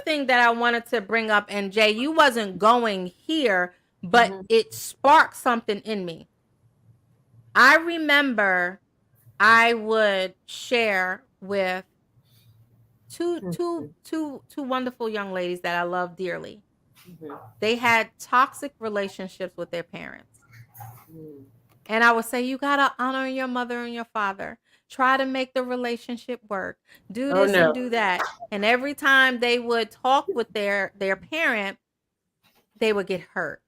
thing that I wanted to bring up, and Jay, you wasn't going here, but it sparked something in me. I remember I would share with Two wonderful young ladies that I love dearly. Mm-hmm. They had toxic relationships with their parents. Mm. And I would say, you got to honor your mother and your father. Try to make the relationship work. Do Oh this and no. do that. And every time they would talk with their parent, they would get hurt.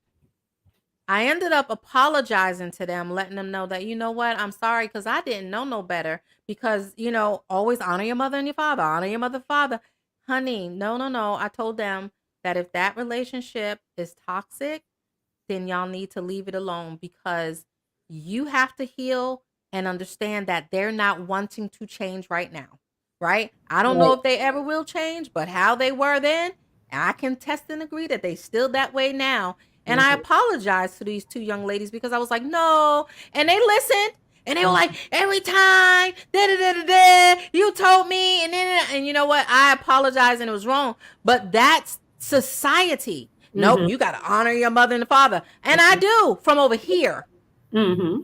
I ended up apologizing to them, letting them know that, you know what, I'm sorry because I didn't know no better. Because, always honor your mother and your father, honor your mother and father. Honey, no. I told them that if that relationship is toxic, then y'all need to leave it alone because you have to heal and understand that they're not wanting to change right now. Right? I don't know Right. if they ever will change, but how they were then, I can test and agree that they still that way now. And I Mm-hmm. apologized to these two young ladies because I was like, no. And they listened. And they were like, every time, you told me. And you know what? I apologized and it was wrong. But that's society. Nope, Mm-hmm. you got to honor your mother and father. And I do from over here. Mm-hmm.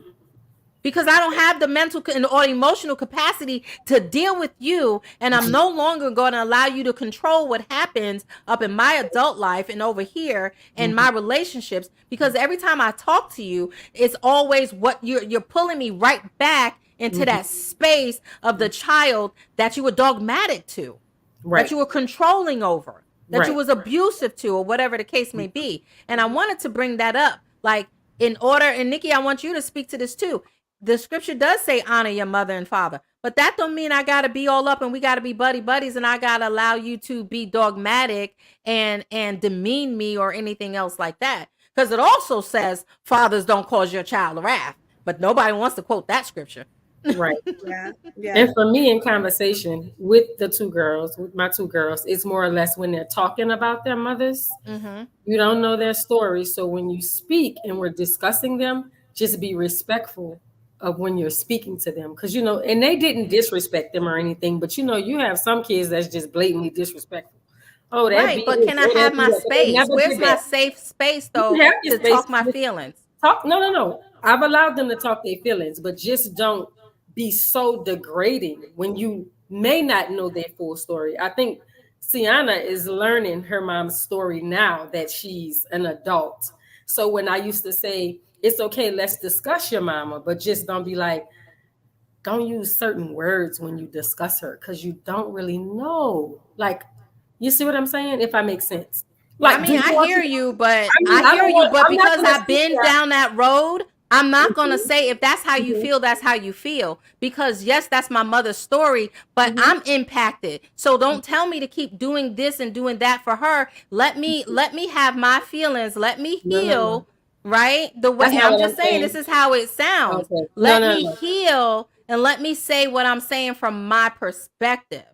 Because I don't have the mental or emotional capacity to deal with you. And I'm no longer going to allow you to control what happens up in my adult life and over here in my relationships. Because every time I talk to you, it's always what you're pulling me right back into that space of the child that you were dogmatic to, Right. that you were controlling over, that you Right. was abusive to, or whatever the case may be. And I wanted to bring that up. Like, in order, and Nikki, I want you to speak to this too. The scripture does say honor your mother and father, but that don't mean I gotta be all up and we gotta be buddies and I gotta allow you to be dogmatic and demean me or anything else like that. Because it also says fathers don't cause your child wrath, but nobody wants to quote that scripture. Right. Yeah. Yeah. And for me, in conversation with my two girls, it's more or less when they're talking about their mothers, you don't know their story. So when you speak and we're discussing them, just be respectful of when you're speaking to them. Because, and they didn't disrespect them or anything, but, you have some kids that's just blatantly disrespectful. Oh, that Right, be but this, can I oh, that have be my that. But they space? never Where's did my that. safe space You though can have your to space. talk my feelings? Talk. No. I've allowed them to talk their feelings, but just don't be so degrading when you may not know their full story. I think Sienna is learning her mom's story now that she's an adult. So when I used to say, it's okay, let's discuss your mama, but just don't be like, don't use certain words when you discuss her because you don't really know. Like, you see what I'm saying? If I make sense. I Like, do mean, you I want hear to? you, but I mean, I don't want. I'm not because going to I've speak been that. down that road, I'm not going to Mhm, say if that's how you mhm, feel, that's how you feel. Because yes, that's my mother's story, but mhm. I'm impacted. So don't tell me to keep doing this and doing that for her. Let me have my feelings. Let me No. heal, right? The way That's not I'm what just I'm saying, this saying. is how it sounds. Okay. No, Let no, me no. heal and let me say what I'm saying from my perspective.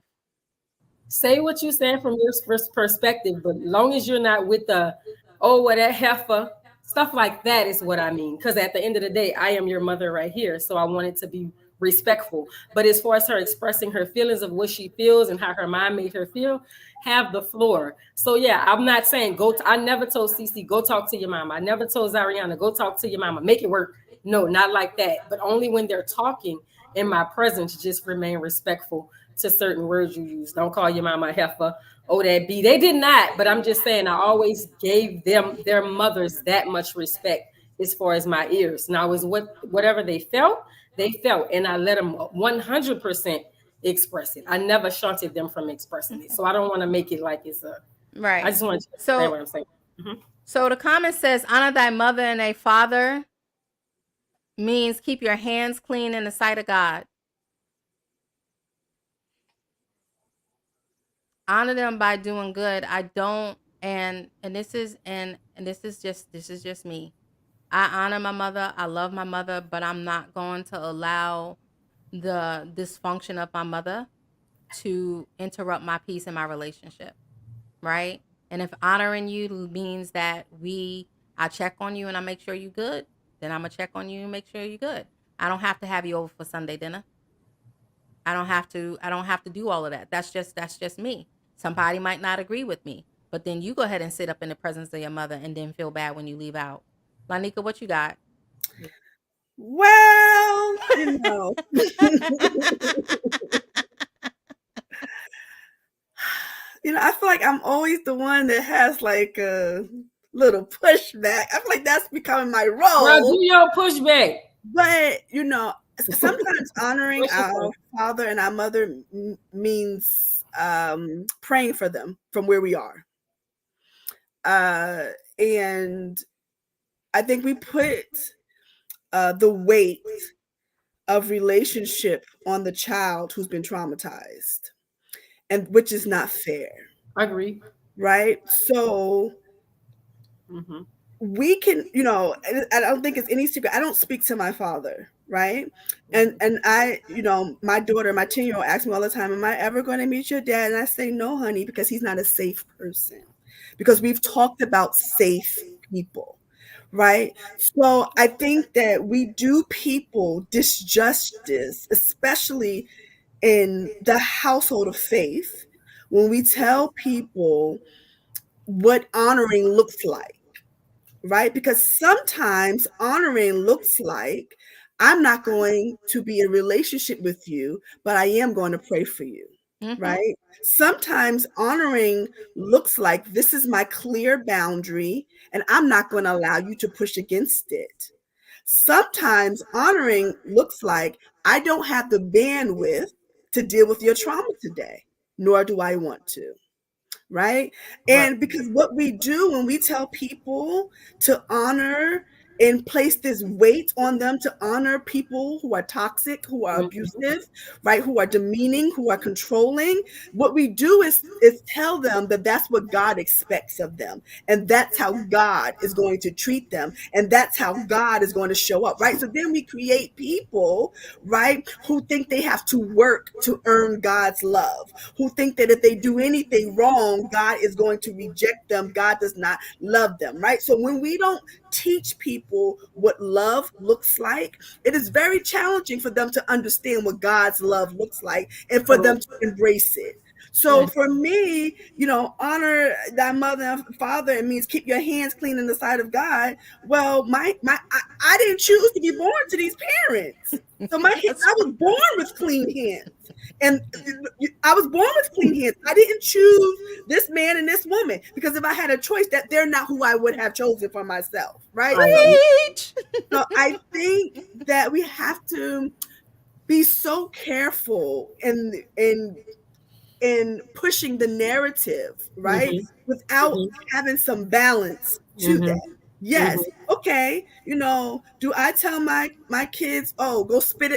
Say what you're saying from your perspective, but long as you're not with the, oh, what that heifer, stuff like that is what I mean. Because at the end of the day, I am your mother right here. So I want it to be respectful. But as far as her expressing her feelings of what she feels and how her mind made her feel, have the floor. So yeah, I'm not saying I never told Cece, go talk to your mama. I never told Zariana, go talk to your mama, make it work. No, not like that. But only when they're talking in my presence, just remain respectful to certain words you use. Don't call your mama a heifer. Oh, that be. They did not, but I'm just saying I always gave them their mothers that much respect as far as my ears. Now is whatever they felt, and I let them 100% express it. I never shunted them from expressing it. Okay. So I don't want to make it like it's a. I Right. just want you to understand So what I'm saying. Mhm. so the comment says, honor thy mother and thy father means keep your hands clean in the sight of God. Honor them by doing good. I don't, and this is just me. I honor my mother. I love my mother, but I'm not going to allow the dysfunction of my mother to interrupt my peace in my relationship, right? And if honoring you means that I check on you and I make sure you good, then I'm gonna check on you and make sure you're good. I don't have to have you over for Sunday dinner. I don't have to do all of that. That's just me. Somebody might not agree with me, but then you go ahead and sit up in the presence of your mother and then feel bad when you leave out. Lanika, what you got? Well, I feel like I'm always the one that has like a little pushback. I feel like that's becoming my Girl, do role. your pushback. But sometimes honoring our father and our mother means praying for them from where we are. And I think we put the weight of relationship on the child who's been traumatized, and which is not fair. I agree. Right? So we can, I don't think it's any secret. I don't speak to my father, right? And I, my daughter, my 10-year-old asks me all the time, am I ever going to meet your dad? And I say, no, honey, because he's not a safe person. Because we've talked about safe people, right? So I think that we do people disjustice, especially in the household of faith, when we tell people what honoring looks like, right? Because sometimes honoring looks like, I'm not going to be in a relationship with you, but I am going to pray for you, right? Sometimes honoring looks like, this is my clear boundary, and I'm not going to allow you to push against it. Sometimes honoring looks like, I don't have the bandwidth to deal with your trauma today, nor do I want to. Right. Right. And because what we do when we tell people to honor and place this weight on them to honor people who are toxic, who are abusive, right, who are demeaning, who are controlling, what we do is tell them that that's what God expects of them, and that's how God is going to treat them, and that's how God is going to show up, right? So then we create people, right, who think they have to work to earn God's love, who think that if they do anything wrong, God is going to reject them. God does not love them, right? So when we don't teach people what love looks like, it is very challenging for them to understand what God's love looks like and for them to embrace it. So for me, honor thy mother and father, it means keep your hands clean in the sight of God. Well, I didn't choose to be born to these parents. So I was born with clean hands. And I was born with clean hands. I didn't choose this man and this woman, because if I had a choice, that they're not who I would have chosen for myself, right? So I think that we have to be so careful in pushing the narrative, right? Without having some balance to that. Yes. Okay. Do I tell my kids, oh, go spit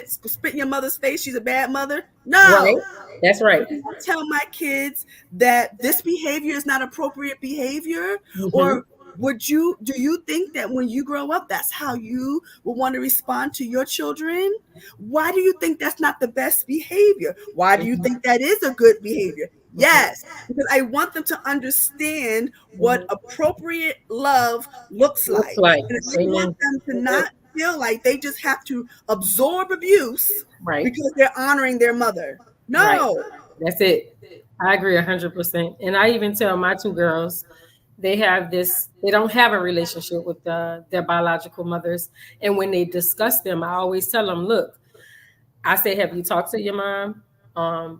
in your mother's face, she's a bad mother? No. Right. That's right. Do I tell my kids that this behavior is not appropriate behavior? Or do you think that when you grow up, that's how you will want to respond to your children? Why do you think that's not the best behavior? Why do you think that is a good behavior? Yes, because I want them to understand what appropriate love looks like. And I want them to not feel like they just have to absorb abuse because they're honoring their mother. No. Right. That's it. I agree 100%. And I even tell my two girls, they don't have a relationship with their biological mothers. And when they discuss them, I always tell them, look, I say, have you talked to your mom?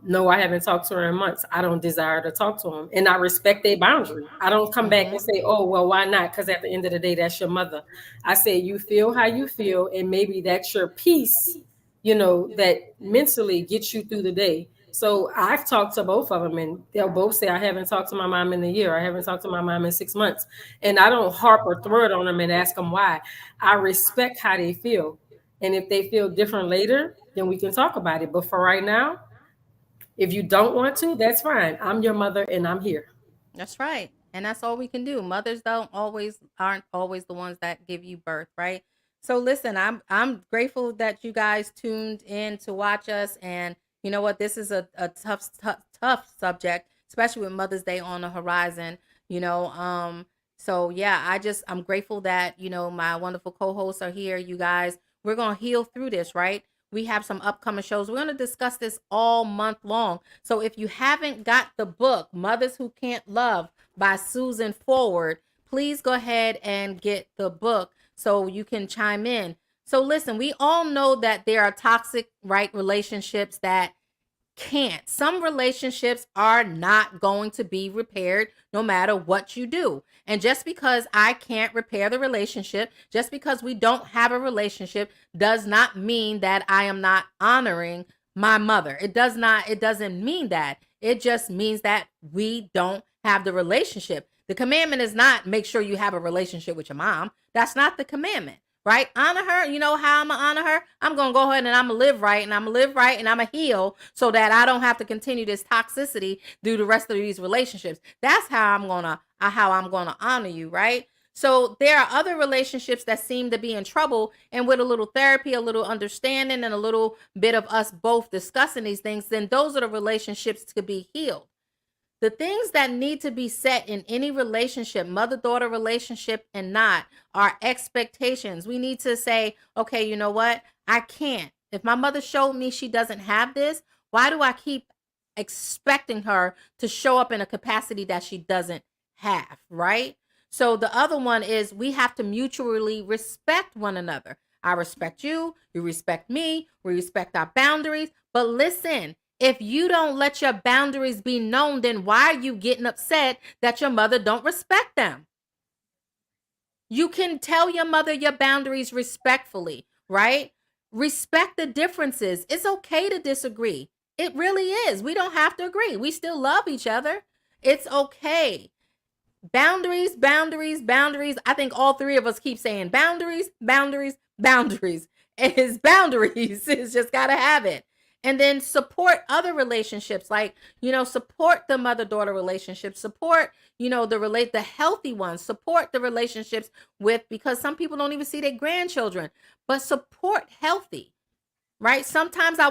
No, I haven't talked to her in months. I don't desire to talk to them. And I respect their boundary. I don't come back and say, oh, well, why not? Because at the end of the day, that's your mother. I say, you feel how you feel, and maybe that's your peace, that mentally gets you through the day. So I've talked to both of them, and they'll both say, I haven't talked to my mom in a year. I haven't talked to my mom in 6 months. And I don't harp or throw it on them and ask them why. I respect how they feel. And if they feel different later, then we can talk about it. But for right now, if you don't want to, that's fine. I'm your mother and I'm here. That's right. And that's all we can do. Mothers aren't always the ones that give you birth, right? So listen, I'm grateful that you guys tuned in to watch us. And you know what? This is a tough subject, especially with Mother's Day on the horizon. So yeah, I'm grateful that, my wonderful co-hosts are here. You guys, we're gonna heal through this, right? We have some upcoming shows. We're going to discuss this all month long. So if you haven't got the book, Mothers Who Can't Love by Susan Forward, please go ahead and get the book so you can chime in. So listen, we all know that there are toxic, right, relationships that can't. Some relationships are not going to be repaired no matter what you do. And just because I can't repair the relationship, just because we don't have a relationship, does not mean that I am not honoring my mother. It doesn't mean that. It just means that we don't have the relationship. The commandment is not make sure you have a relationship with your mom. That's not the commandment, right? Honor her. You know how I'm gonna honor her? I'm gonna go ahead and I'm gonna live right, and I'm gonna live right, and I'm gonna heal so that I don't have to continue this toxicity through the rest of these relationships. That's how I'm gonna honor you, right? So there are other relationships that seem to be in trouble, and with a little therapy, a little understanding, and a little bit of us both discussing these things, then those are the relationships to be healed. The things that need to be set in any relationship, mother daughter relationship and not, are expectations. We need to say, okay, you know what? I can't. If my mother showed me she doesn't have this, why do I keep expecting her to show up in a capacity that she doesn't have? Right? So the other one is we have to mutually respect one another. I respect you, you respect me, we respect our boundaries. But listen, if you don't let your boundaries be known, then why are you getting upset that your mother don't respect them? You can tell your mother your boundaries respectfully, right? Respect the differences. It's okay to disagree. It really is. We don't have to agree. We still love each other. It's okay. Boundaries, boundaries, boundaries. I think all three of us keep saying boundaries, boundaries, boundaries. It's boundaries. It's just got to have it. And then support other relationships, like, support the mother-daughter relationship, support, the healthy ones, support the relationships because some people don't even see their grandchildren, but support healthy, right? Sometimes I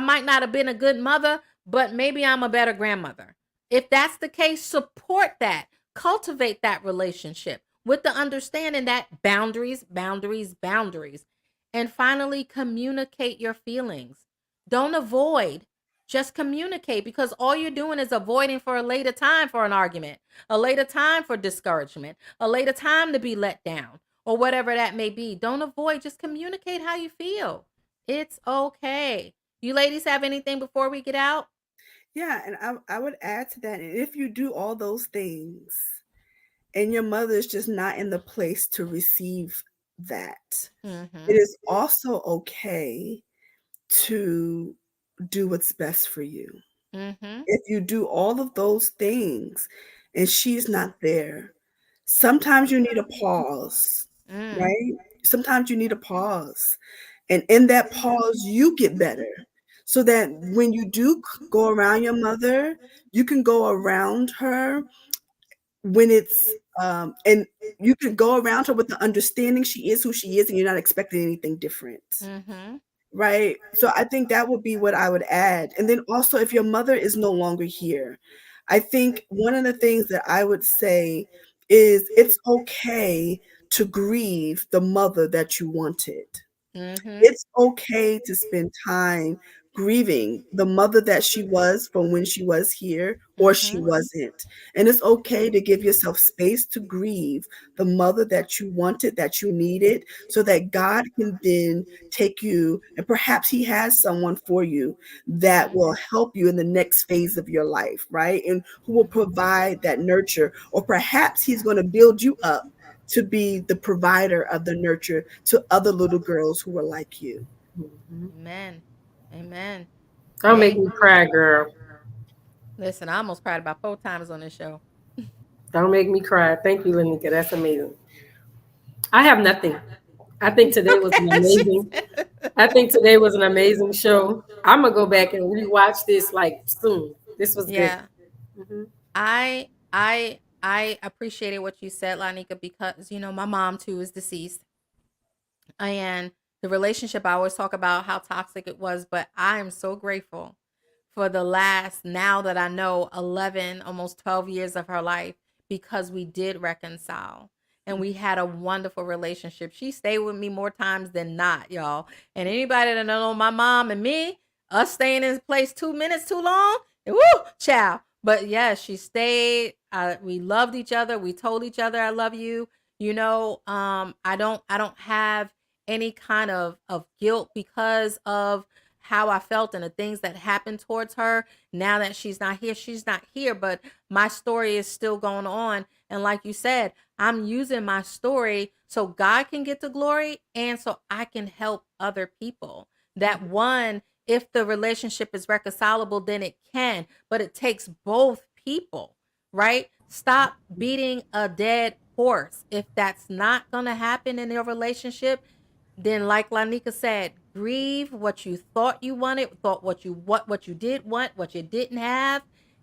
might not have been a good mother, but maybe I'm a better grandmother. If that's the case, support that. Cultivate that relationship with the understanding that boundaries, boundaries, boundaries. And finally, communicate your feelings. Don't avoid, just communicate, because all you're doing is avoiding for a later time for an argument, a later time for discouragement, a later time to be let down, or whatever that may be. Don't avoid, just communicate how you feel. It's okay. You ladies have anything before we get out? Yeah, and I would add to that, and if you do all those things and your mother is just not in the place to receive that, it Mm-hmm. is also okay to do what's best for you. Mm-hmm. If you do all of those things and she's not there, sometimes you need a pause, Mm. right? Sometimes you need a pause. And in that pause, you get better. So that when you do go around your mother, you can go around her when it's and you can go around her with the understanding she is who she is and you're not expecting anything different. Mm-hmm. Right. So I think that would be what I would add. And then also, if your mother is no longer here, I think one of the things that I would say is it's okay to grieve the mother that you wanted. Mm-hmm. It's okay to spend time grieving the mother that she was from when she was here or she Mm-hmm. wasn't. And it's okay to give yourself space to grieve the mother that you wanted, that you needed, so that God can then take you, and perhaps He has someone for you that Mm-hmm. will help you in the next phase of your life, right? And who will provide that nurture, or perhaps He's going to build you up to be the provider of the nurture to other little girls who are like you. Mhm. Amen. Amen. Don't make Hey, me cry, girl. listen, I almost cried about 4 times on this show. Don't make me cry. Thank you, Lenika. That's amazing. I have nothing. I think today was an Okay, she amazing. said. I think today was an amazing show. I'm gonna go back and rewatch this like soon. This was good. Yeah. Hmm. I appreciated what you said, Lanika, because my mom too is deceased. And the relationship, I always talk about how toxic it was, but I am so grateful for the last, now that I know, 11, almost 12 years of her life, because we did reconcile and we had a wonderful relationship. She stayed with me more times than not, y'all. And anybody that know my mom and me, us staying in place 2 minutes too long, and woo, ciao. But yeah, she stayed. We loved each other. We told each other I love you. I don't have any kind of guilt because of how I felt and the things that happened towards her. Now that she's not here, but my story is still going on. And like you said, I'm using my story so God can get the glory and so I can help other people. That one, if the relationship is reconcilable, then it can, but it takes both people, right? Stop beating a dead horse. If that's not going to happen in your relationship, then like Lanika said, grieve what you thought you wanted, thought what you did want, what you didn't have,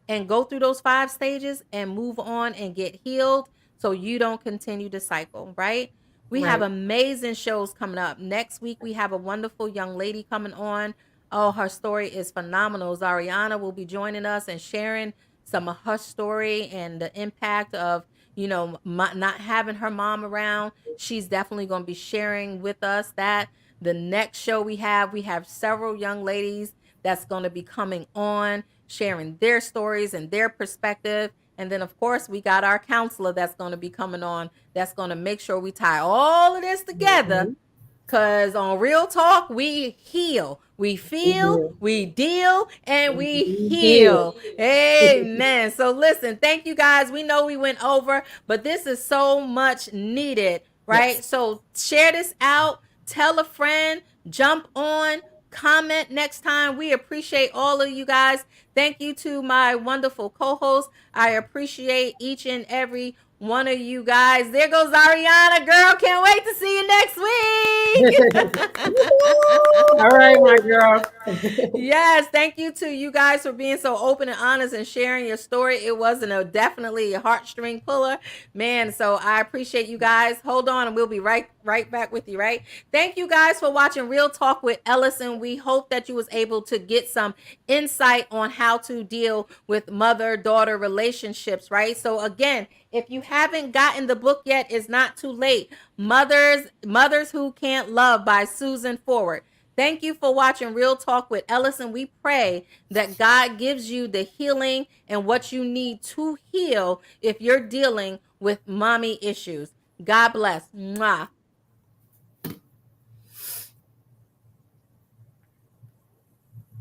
and go through those 5 stages and move on and get healed so you don't continue to cycle, right? We have Right. amazing shows coming up. Next week we have a wonderful young lady coming on. Oh, her story is phenomenal. Zariana will be joining us and sharing some of her story and the impact of, not having her mom around. She's definitely going to be sharing with us that. The next show we have several young ladies that's going to be coming on, sharing their stories and their perspective. And then, of course, we got our counselor that's going to be coming on, that's going to make sure we tie all of this together. Mhm. Because on Real Talk, we heal, we We feel, do. we deal, and we We heal. heal. Amen. So, listen, thank you guys. We know we went over, but this is so much needed, right? Yes. So, share this out, tell a friend, jump on, comment next time. We appreciate all of you guys. Thank you to my wonderful co hosts. I appreciate each and every one of you guys. There goes Ariana. Girl, can't wait to see you next week. All right, my girl. Yes, thank you to you guys for being so open and honest and sharing your story. It wasn't definitely a heartstring puller, man. So I appreciate you guys. Hold on, and we'll be right back with you. Right. Thank you guys for watching Real Talk with Ellasin. We hope that you was able to get some insight on how to deal with mother-daughter relationships. Right. So again, if you haven't gotten the book yet, it's not too late. Mothers Who Can't Love by Susan Forward. Thank you for watching Real Talk with Ellasin. We pray that God gives you the healing and what you need to heal if you're dealing with mommy issues. God bless. Mwah.